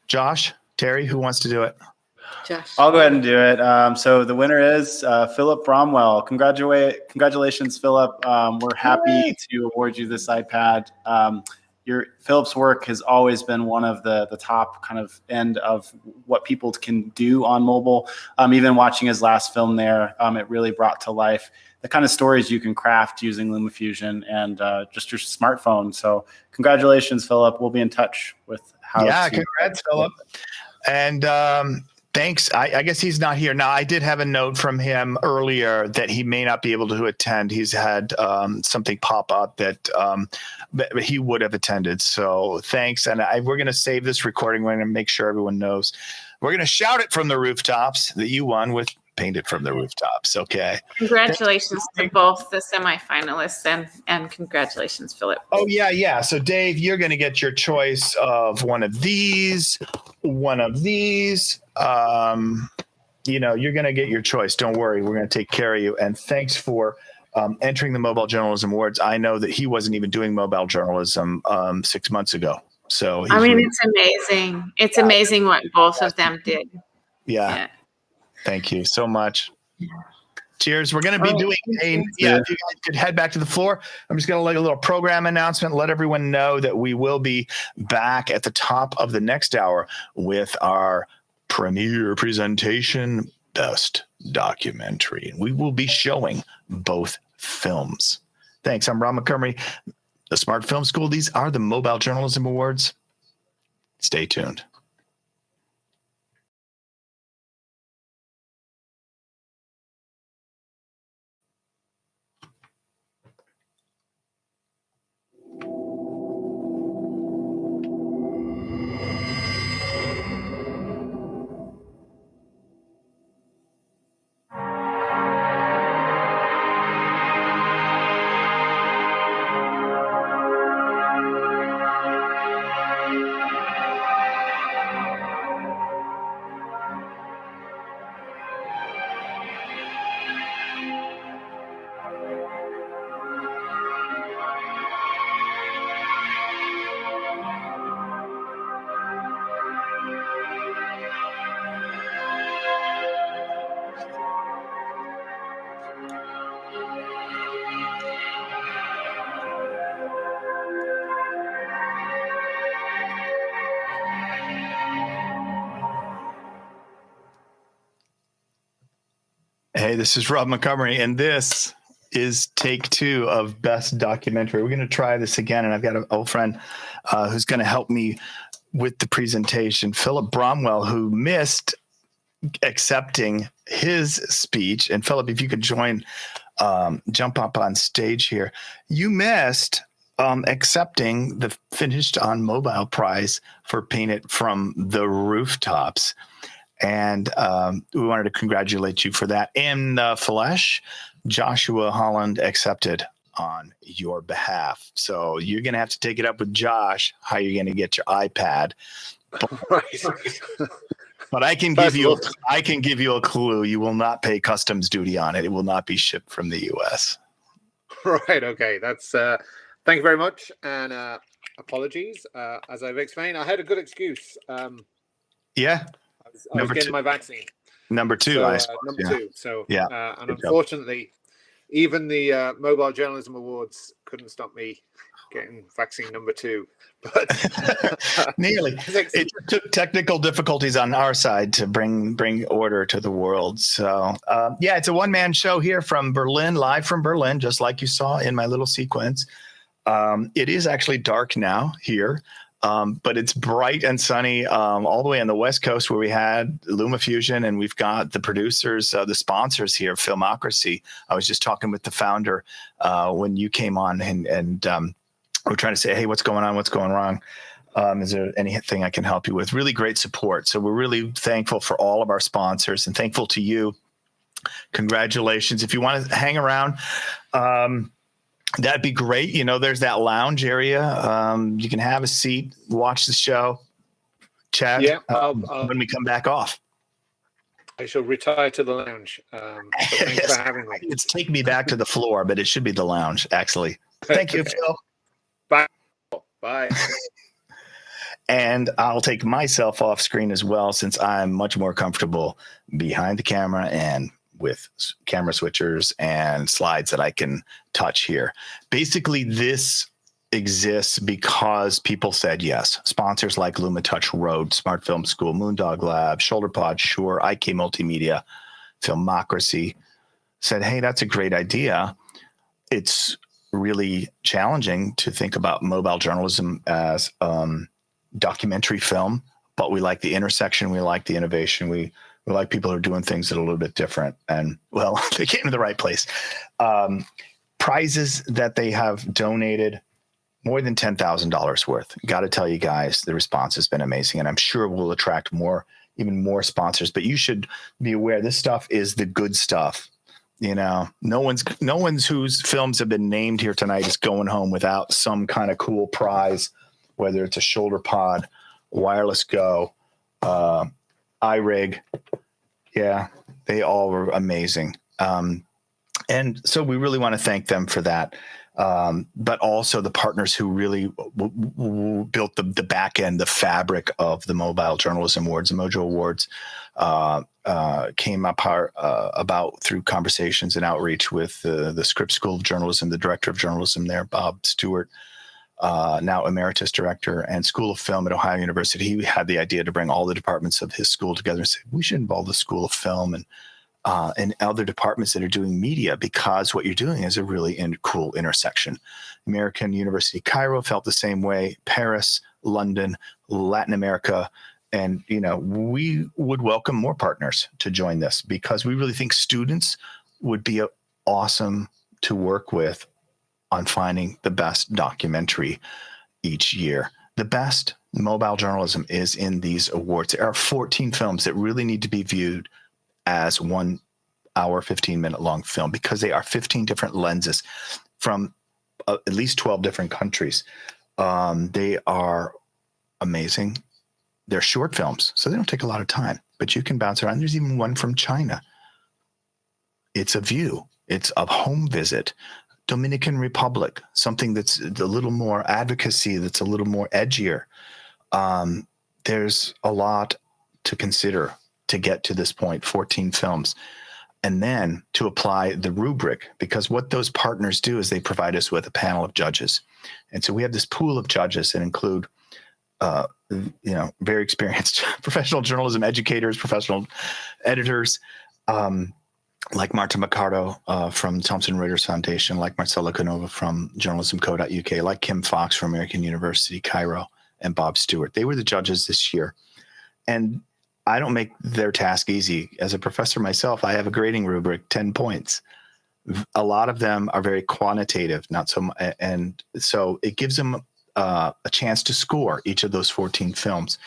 Josh, Terry, who wants to do it? Josh. I'll go ahead and do it. So the winner is Philip Bromwell. Congratulations, Philip. We're happy to award you this iPad. Philip's work has always been one of the top kind of end of what people can do on mobile. Even watching his last film there, it really brought to life the kind of stories you can craft using LumaFusion and just your smartphone. So congratulations, Philip. We'll be in touch with how. Yeah, congrats, Philip. And thanks. I guess he's not here now. I did have a note from him earlier that he may not be able to attend. He's had something pop up that he would have attended. So thanks. And we're going to save this recording. We're going to make sure everyone knows. We're going to shout it from the rooftops that you won with Paint It from the Rooftops. Okay. Congratulations to both the semifinalists and congratulations, Philip. Oh, yeah. So Dave, you're going to get your choice of one of these. You know, you're going to get your choice. Don't worry. We're going to take care of you. And thanks for entering the Mobile Journalism Awards. I know that he wasn't even doing mobile journalism 6 months ago. So I mean, it's amazing. It's amazing what both of them did. Yeah. Thank you so much. Cheers. We're going to be doing if you guys could head back to the floor. I'm just going to let a little program announcement, let everyone know that we will be back at the top of the next hour with our premiere presentation, Best Documentary. We will be showing both films. Thanks. I'm Ron McCormick, the Smart Film School. These are the Mobile Journalism Awards. Stay tuned. Hey, this is Rob Montgomery, and this is take 2 of Best Documentary. We're going to try this again, and I've got an old friend who's going to help me with the presentation, Philip Bromwell, who missed accepting his speech. And Philip, if you could jump up on stage here. You missed accepting the Finished on Mobile prize for Paint It from the Rooftops. And we wanted to congratulate you for that. In the flesh, Joshua Holland accepted on your behalf. So you're going to have to take it up with Josh, how you're going to get your iPad. But I can give you a clue. You will not pay customs duty on it. It will not be shipped from the U.S. Right. Okay. That's thank you very much. And apologies. As I've explained, I had a good excuse. Yeah. I was getting my vaccine. Number 2, so, I suppose. Number 2. So, yeah. And unfortunately, even the Mobile Journalism Awards couldn't stop me getting vaccine number 2. But nearly. It took technical difficulties on our side to bring order to the world. So, it's a one-man show here from Berlin, live from Berlin, just like you saw in my little sequence. It is actually dark now here. But it's bright and sunny all the way on the West Coast where we had LumaFusion, and we've got the producers, the sponsors here, Filmocracy. I was just talking with the founder when you came on, and we're trying to say, hey, what's going on? What's going wrong? Is there anything I can help you with? Really great support. So we're really thankful for all of our sponsors and thankful to you. Congratulations. If you want to hang around, that'd be great. You know, there's that lounge area. You can have a seat, watch the show, chat when we come back off. I shall retire to the lounge. Thanks for having me. It's taking me back to the floor, but it should be the lounge, actually. Thank you, Phil. Bye. Bye. And I'll take myself off screen as well, since I'm much more comfortable behind the camera and with camera switchers and slides that I can touch here. Basically, this exists because people said yes. Sponsors like LumaTouch, Rode, Smart Film School, Moondog Lab, ShoulderPod, Shure, IK Multimedia, Filmocracy said, hey, that's a great idea. It's really challenging to think about mobile journalism as documentary film, but we like the intersection. We like the innovation. We like people who are doing things that are a little bit different. And, well, they came to the right place. Prizes that they have donated, more than $10,000 worth. Got to tell you guys, the response has been amazing. And I'm sure we'll attract even more sponsors. But you should be aware, this stuff is the good stuff. You know, no one's whose films have been named here tonight is going home without some kind of cool prize, whether it's a shoulder pod, wireless go, iRig. Yeah, they all were amazing. And so we really want to thank them for that. But also the partners who really built the back end, the fabric of the Mobile Journalism Awards, the Mojo Awards, came about through conversations and outreach with the Scripps School of Journalism, the director of journalism there, Bob Stewart, now emeritus director, and School of Film at Ohio University. He had the idea to bring all the departments of his school together and say, we should involve the School of Film. And and other departments that are doing media, because what you're doing is a really cool intersection. American University Cairo felt the same way, Paris, London, Latin America. And, we would welcome more partners to join this, because we really think students would be awesome to work with on finding the best documentary each year. The best mobile journalism is in these awards. There are 14 films that really need to be viewed as 1 hour, 15-minute long film, because they are 15 different lenses from at least 12 different countries. They are amazing. They're short films, so they don't take a lot of time, but you can bounce around. There's even one from China. It's a view. It's a home visit. Dominican Republic, something that's a little more advocacy, that's a little more edgier. There's a lot to consider to get to this point, 14 films. And then to apply the rubric, because what those partners do is they provide us with a panel of judges. And so we have this pool of judges that include very experienced professional journalism educators, professional editors, like Marta Mercado from Thomson Reuters Foundation, like Marcel Canova from journalismco.uk, like Kim Fox from American University Cairo, and Bob Stewart. They were the judges this year. And I don't make their task easy. As a professor myself, I have a grading rubric, 10 points. A lot of them are very quantitative, not so much, and so it gives them a chance to score each of those 14 films.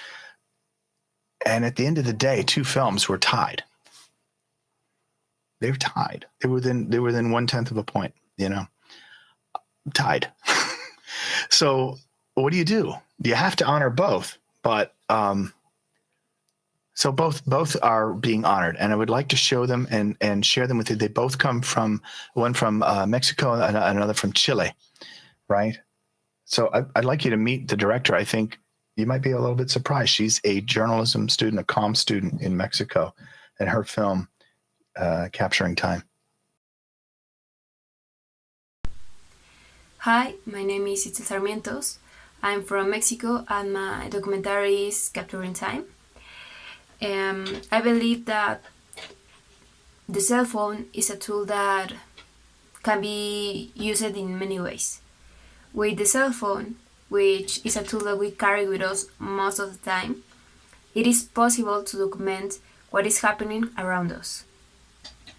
And at the end of the day, 2 films were tied. They were tied. They were within 1/10 of a point, tied. So what do? You have to honor both, but so both are being honored, and I would like to show them and share them with you. They both come from one from Mexico and another from Chile, right? So I'd like you to meet the director. I think you might be a little bit surprised. She's a journalism student, a comm student in Mexico, and her film, Capturing Time. Hi, my name is Itzel Sarmientos. I'm from Mexico, and my documentary is Capturing Time. I believe that the cell phone is a tool that can be used in many ways. With the cell phone, which is a tool that we carry with us most of the time, it is possible to document what is happening around us.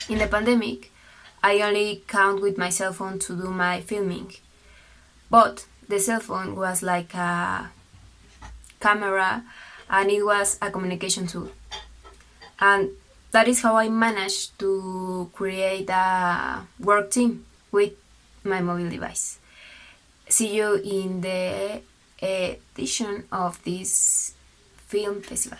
In the pandemic, I only count with my cell phone to do my filming, but the cell phone was like a camera, and it was a communication tool. And that is how I managed to create a work team with my mobile device. See you in the edition of this film festival.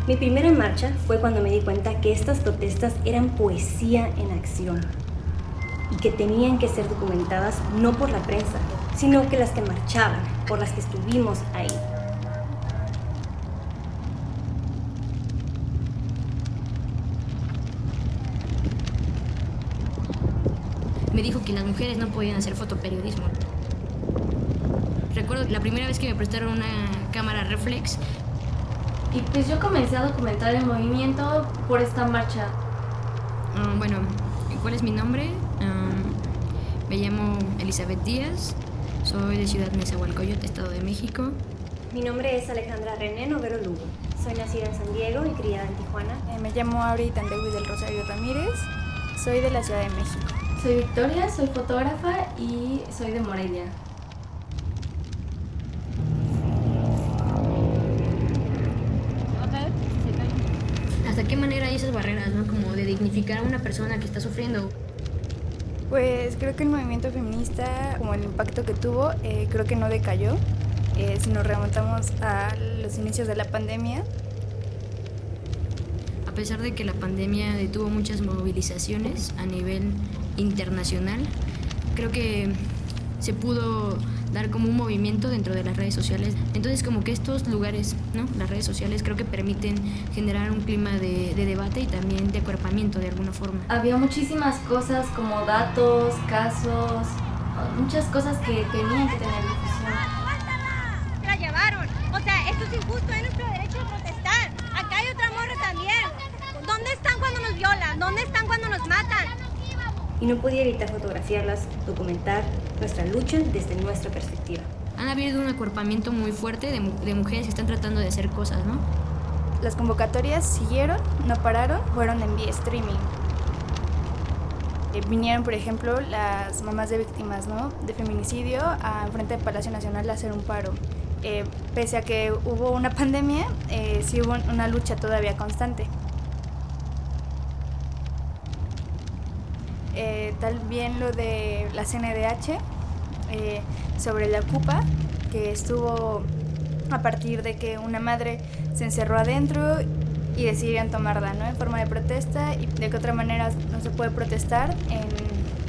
Mi primera marcha fue cuando me di cuenta que estas protestas eran poesía en acción y que tenían que ser documentadas no por la prensa, sino que las que marchaban, por las que estuvimos ahí. Me dijo que las mujeres no podían hacer fotoperiodismo. Recuerdo la primera vez que me prestaron una cámara reflex. Y pues yo comencé a documentar el movimiento por esta marcha. Bueno, ¿cuál es mi nombre? Me llamo Elizabeth Díaz, soy de Ciudad Nezahualcóyotl, Estado de México. Mi nombre es Alejandra René Novero Lugo. Soy nacida en San Diego y criada en Tijuana. Me llamo Aurita Andewi del Rosario Ramírez, soy de la Ciudad de México. Soy Victoria, soy fotógrafa y soy de Morelia. ¿Hasta qué manera hay esas barreras, ¿no? Como de dignificar a una persona que está sufriendo? Pues creo que el movimiento feminista, como el impacto que tuvo, creo que no decayó. Si nos remontamos a los inicios de la pandemia. A pesar de que la pandemia detuvo muchas movilizaciones a nivel internacional, creo que se pudo dar como un movimiento dentro de las redes sociales. Entonces como que estos lugares, ¿no? Las redes sociales creo que permiten generar un clima de debate y también de acuerpamiento de alguna forma. Había muchísimas cosas como datos, casos, muchas cosas que tenían que tener difusión. La llevaron. O sea, esto es injusto, es nuestro derecho de protestar. Acá hay otra morra también. ¿Dónde están cuando nos violan? ¿Dónde están cuando nos matan? Y no podía evitar fotografiarlas, documentar nuestra lucha desde nuestra perspectiva. Han habido un acuerpamiento muy fuerte de mujeres que están tratando de hacer cosas, ¿no? Las convocatorias siguieron, no pararon, fueron en vía streaming. Vinieron, por ejemplo, las mamás de víctimas, ¿no? de feminicidio a enfrente del Palacio Nacional a hacer un paro. Pese a que hubo una pandemia, sí hubo una lucha todavía constante. También lo de la CNDH sobre la ocupa, que estuvo a partir de que una madre se encerró adentro y decidieron tomarla, ¿no? en forma de protesta, y de qué otra manera no se puede protestar en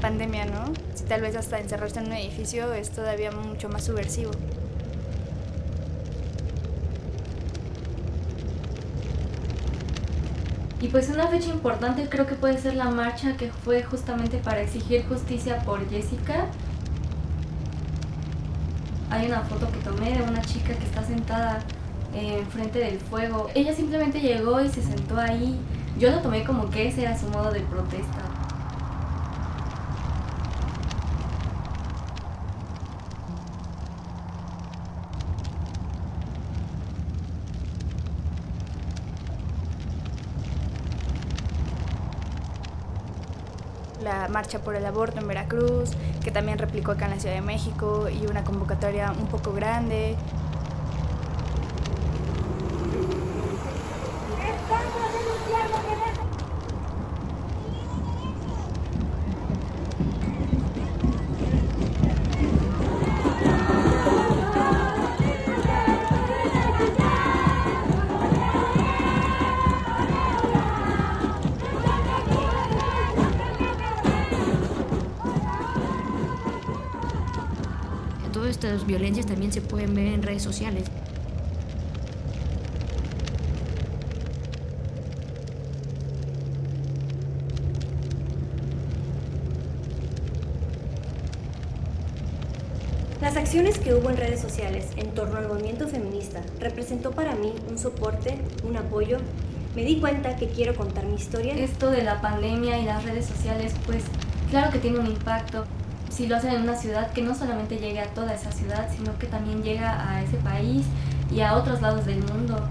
pandemia, ¿no? Si tal vez hasta encerrarse en un edificio es todavía mucho más subversivo. Y pues una fecha importante creo que puede ser la marcha que fue justamente para exigir justicia por Jessica. Hay una foto que tomé de una chica que está sentada enfrente del fuego. Ella simplemente llegó y se sentó ahí. Yo lo tomé como que ese era su modo de protesta. La marcha por el aborto en Veracruz, que también replicó acá en la Ciudad de México, y una convocatoria un poco grande. Todas estas violencias también se pueden ver en redes sociales. Las acciones que hubo en redes sociales en torno al movimiento feminista representó para mí un soporte, un apoyo. Me di cuenta que quiero contar mi historia. Esto de la pandemia y las redes sociales, pues claro que tiene un impacto. Si lo hacen en una ciudad, que no solamente llegue a toda esa ciudad, sino que también llega a ese país y a otros lados del mundo.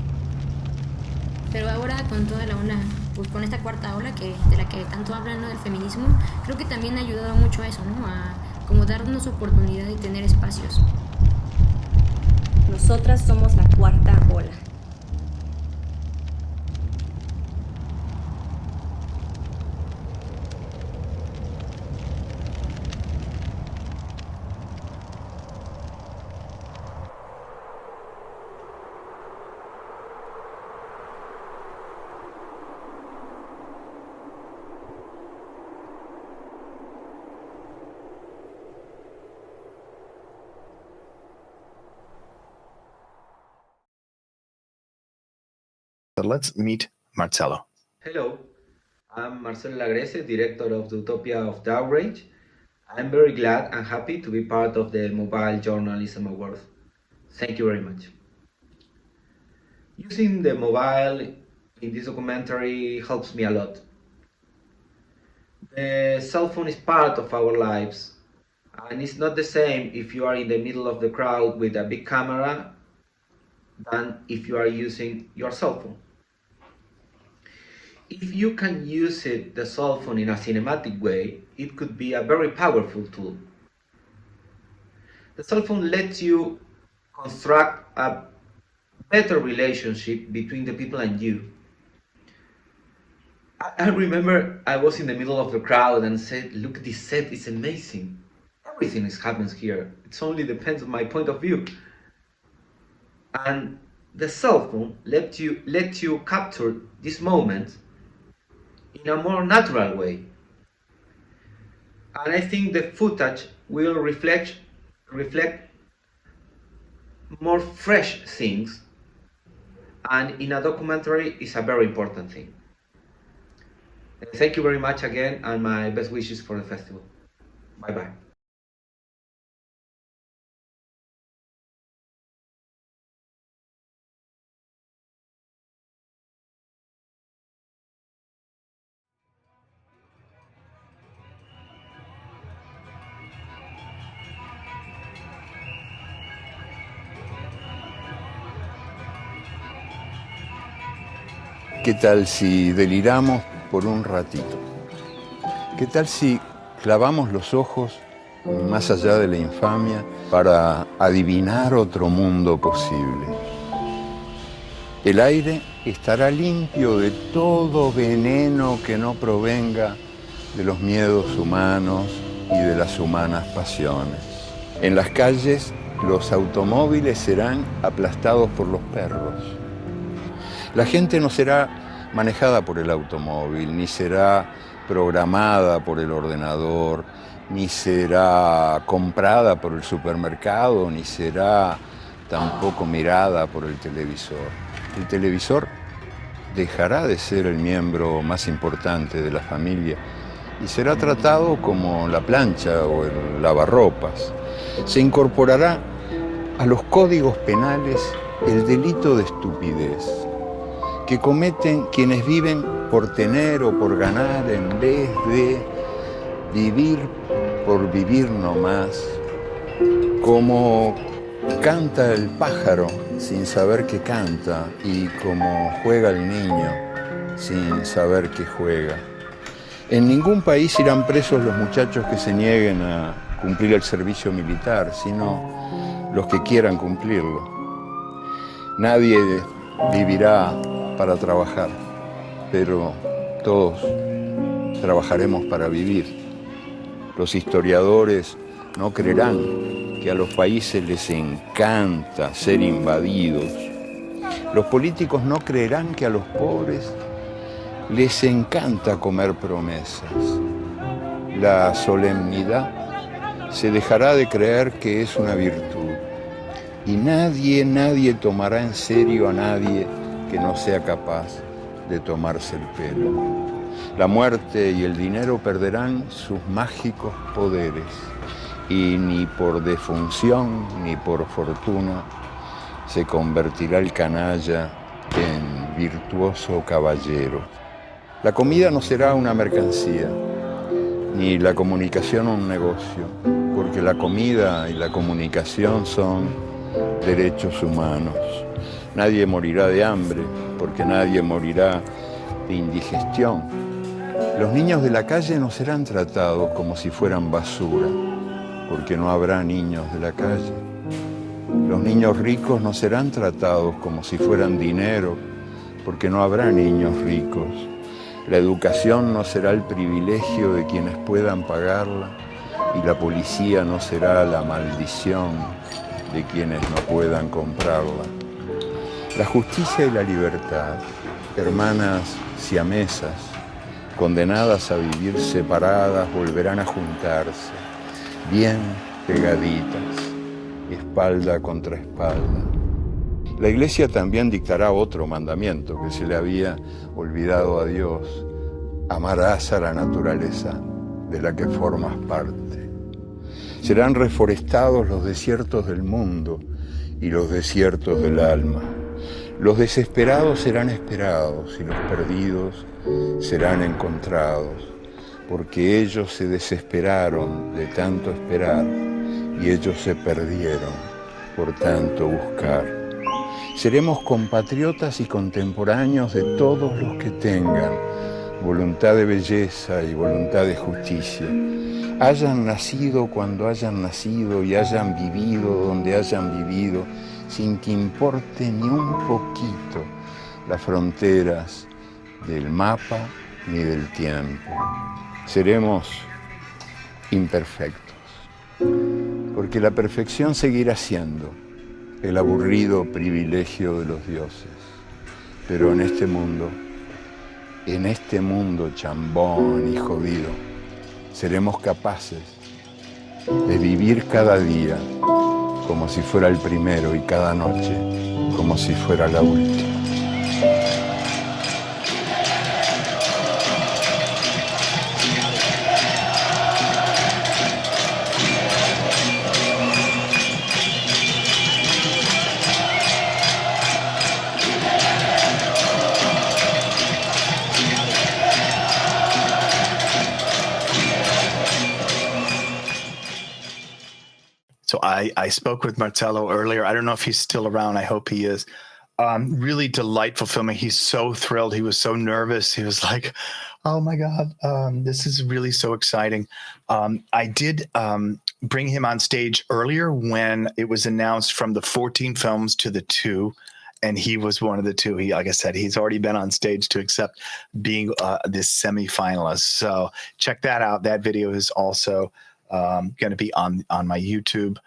Pero ahora con toda la ola, pues con esta cuarta ola de la que tanto hablan, ¿no? del feminismo, creo que también ha ayudado mucho a eso, ¿no? A como darnos oportunidad de tener espacios. Nosotras somos la cuarta ola. So let's meet Marcelo. Hello, I'm Marcel Lagresse, director of Zootopia of the Outrage. I'm very glad and happy to be part of the Mobile Journalism Award. Thank you very much. Using the mobile in this documentary helps me a lot. The cell phone is part of our lives, and it's not the same if you are in the middle of the crowd with a big camera than if you are using your cell phone. If you can use the cell phone in a cinematic way, it could be a very powerful tool. The cell phone lets you construct a better relationship between the people and you. I remember I was in the middle of the crowd and said, look, this set is amazing. Everything happens here. It only depends on my point of view. And the cell phone let you capture this moment in a more natural way. And I think the footage will reflect more fresh things, and in a documentary is a very important thing. Thank you very much again, and my best wishes for the festival. Bye bye. ¿Qué tal si deliramos por un ratito? ¿Qué tal si clavamos los ojos más allá de la infamia para adivinar otro mundo posible? El aire estará limpio de todo veneno que no provenga de los miedos humanos y de las humanas pasiones. En las calles, los automóviles serán aplastados por los perros. La gente no será manejada por el automóvil, ni será programada por el ordenador, ni será comprada por el supermercado, ni será tampoco mirada por el televisor. El televisor dejará de ser el miembro más importante de la familia y será tratado como la plancha o el lavarropas. Se incorporará a los códigos penales el delito de estupidez que cometen quienes viven por tener o por ganar en vez de vivir por vivir nomás, como canta el pájaro sin saber que canta y como juega el niño sin saber que juega. En ningún país irán presos los muchachos que se nieguen a cumplir el servicio militar, sino los que quieran cumplirlo. Nadie vivirá para trabajar, pero todos trabajaremos para vivir. Los historiadores no creerán que a los países les encanta ser invadidos. Los políticos no creerán que a los pobres les encanta comer promesas. La solemnidad se dejará de creer que es una virtud. Y nadie tomará en serio a nadie que no sea capaz de tomarse el pelo. La muerte y el dinero perderán sus mágicos poderes y ni por defunción ni por fortuna se convertirá el canalla en virtuoso caballero. La comida no será una mercancía, ni la comunicación un negocio, porque la comida y la comunicación son derechos humanos. Nadie morirá de hambre, porque nadie morirá de indigestión. Los niños de la calle no serán tratados como si fueran basura, porque no habrá niños de la calle. Los niños ricos no serán tratados como si fueran dinero, porque no habrá niños ricos. La educación no será el privilegio de quienes puedan pagarla, y la policía no será la maldición de quienes no puedan comprarla. La justicia y la libertad, hermanas siamesas, condenadas a vivir separadas, volverán a juntarse, bien pegaditas, espalda contra espalda. La Iglesia también dictará otro mandamiento que se le había olvidado a Dios: amarás a la naturaleza de la que formas parte. Serán reforestados los desiertos del mundo y los desiertos del alma. Los desesperados serán esperados y los perdidos serán encontrados, porque ellos se desesperaron de tanto esperar y ellos se perdieron por tanto buscar. Seremos compatriotas y contemporáneos de todos los que tengan voluntad de belleza y voluntad de justicia. Hayan nacido cuando hayan nacido y hayan vivido donde hayan vivido, sin que importe ni un poquito las fronteras del mapa ni del tiempo. Seremos imperfectos, porque la perfección seguirá siendo el aburrido privilegio de los dioses. Pero en este mundo chambón y jodido, seremos capaces de vivir cada día como si fuera el primero y cada noche como si fuera la última. So I spoke with Marcello earlier. I don't know if he's still around. I hope he is. Really delightful filming. He's so thrilled. He was so nervous. He was like, oh my God, this is really so exciting. I did bring him on stage earlier when it was announced from the 14 films to the 2. And he was one of the 2. He, like I said, he's already been on stage to accept being this semi-finalist. So check that out. That video is also going to be on my YouTube.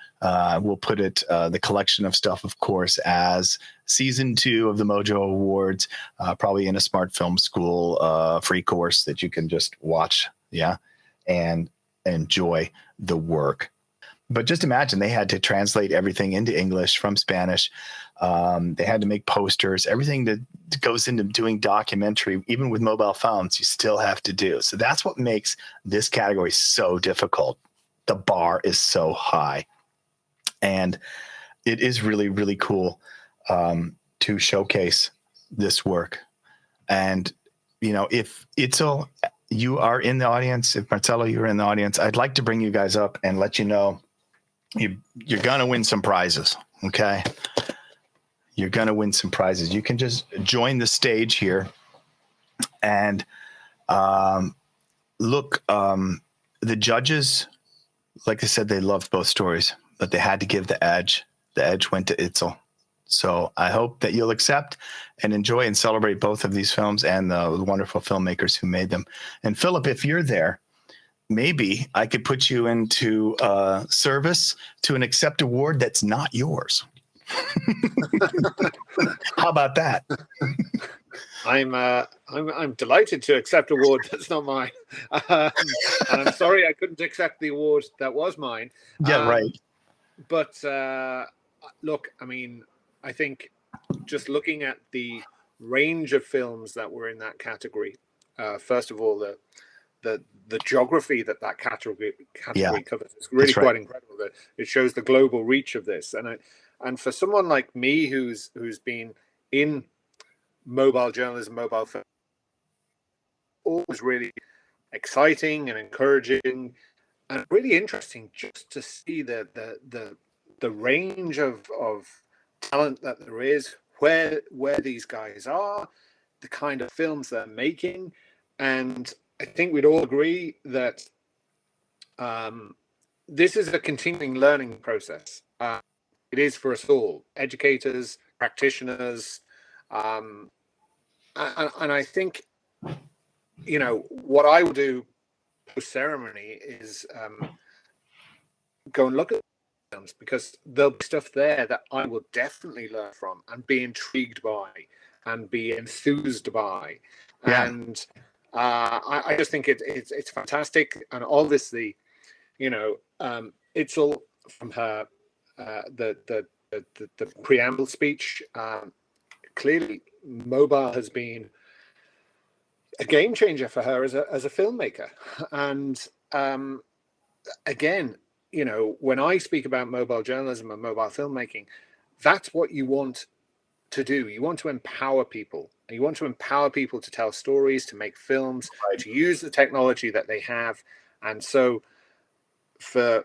We'll put it, the collection of stuff, of course, as season 2 of the Mojo Awards, probably in a smart film school free course that you can just watch, and enjoy the work. But just imagine they had to translate everything into English from Spanish. They had to make posters, everything that goes into doing documentary, even with mobile phones, you still have to do. So that's what makes this category so difficult. The bar is so high. And it is really, really cool to showcase this work. And, you know, if Itzel, you are in the audience, if Marcello, you're in the audience, I'd like to bring you guys up and let you know you're going to win some prizes, okay? You're going to win some prizes. You can just join the stage here and look, the judges, like I said, they loved both stories, but they had to give the edge. The edge went to Itzel. So I hope that you'll accept and enjoy and celebrate both of these films and the wonderful filmmakers who made them. And Philip, if you're there, maybe I could put you into service to an accept award that's not yours. How about that? I'm delighted to accept an award that's not mine, and I'm sorry I couldn't accept the award that was mine. Yeah, right. But look, I mean, I think just looking at the range of films that were in that category, first of all, the geography that category covers is really quite incredible. That it shows the global reach of this, and for someone like me who's been in mobile journalism, mobile film, always really exciting and encouraging and really interesting just to see the range of talent that there is, where these guys are, the kind of films they're making. And I think we'd all agree that this is a continuing learning process. It is for us all, educators, practitioners, and I think, you know, what I will do post ceremony is go and look at films, because there'll be stuff there that I will definitely learn from and be intrigued by and be enthused by. And I just think it's fantastic. And obviously, you know, it's all from her the preamble speech. Clearly, mobile has been a game changer for her as a filmmaker. And again, you know, when I speak about mobile journalism and mobile filmmaking, that's what you want to do. You want to empower people. You want to empower people to tell stories, to make films, to use the technology that they have. And so for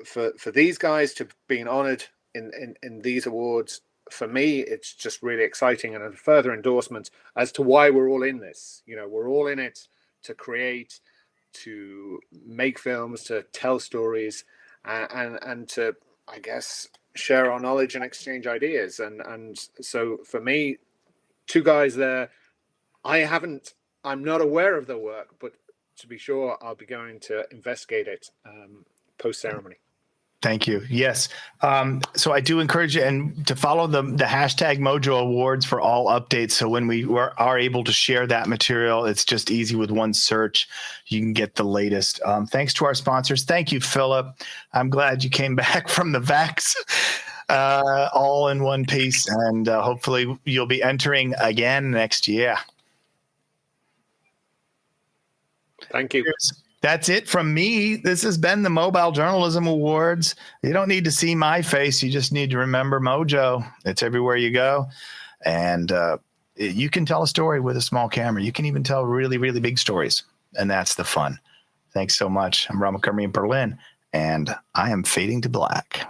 these guys to be honored in these awards, for me, it's just really exciting and a further endorsement as to why we're all in this. You know, we're all in it to create, to make films, to tell stories, and to, I guess, share our knowledge and exchange ideas. And so for me, two guys there, I haven't I'm not aware of the work, but to be sure, I'll be going to investigate it post-ceremony. Thank you. Yes. So I do encourage you and to follow the hashtag Mojo Awards for all updates. So when we are able to share that material, it's just easy with one search. You can get the latest. Thanks to our sponsors. Thank you, Philip. I'm glad you came back from the vax all in one piece. And hopefully you'll be entering again next year. Thank you. That's it from me. This has been the Mobile Journalism Awards. You don't need to see my face. You just need to remember Mojo. It's everywhere you go. And you can tell a story with a small camera. You can even tell really, really big stories. And that's the fun. Thanks so much. I'm Rama Karmi in Berlin, and I am fading to black.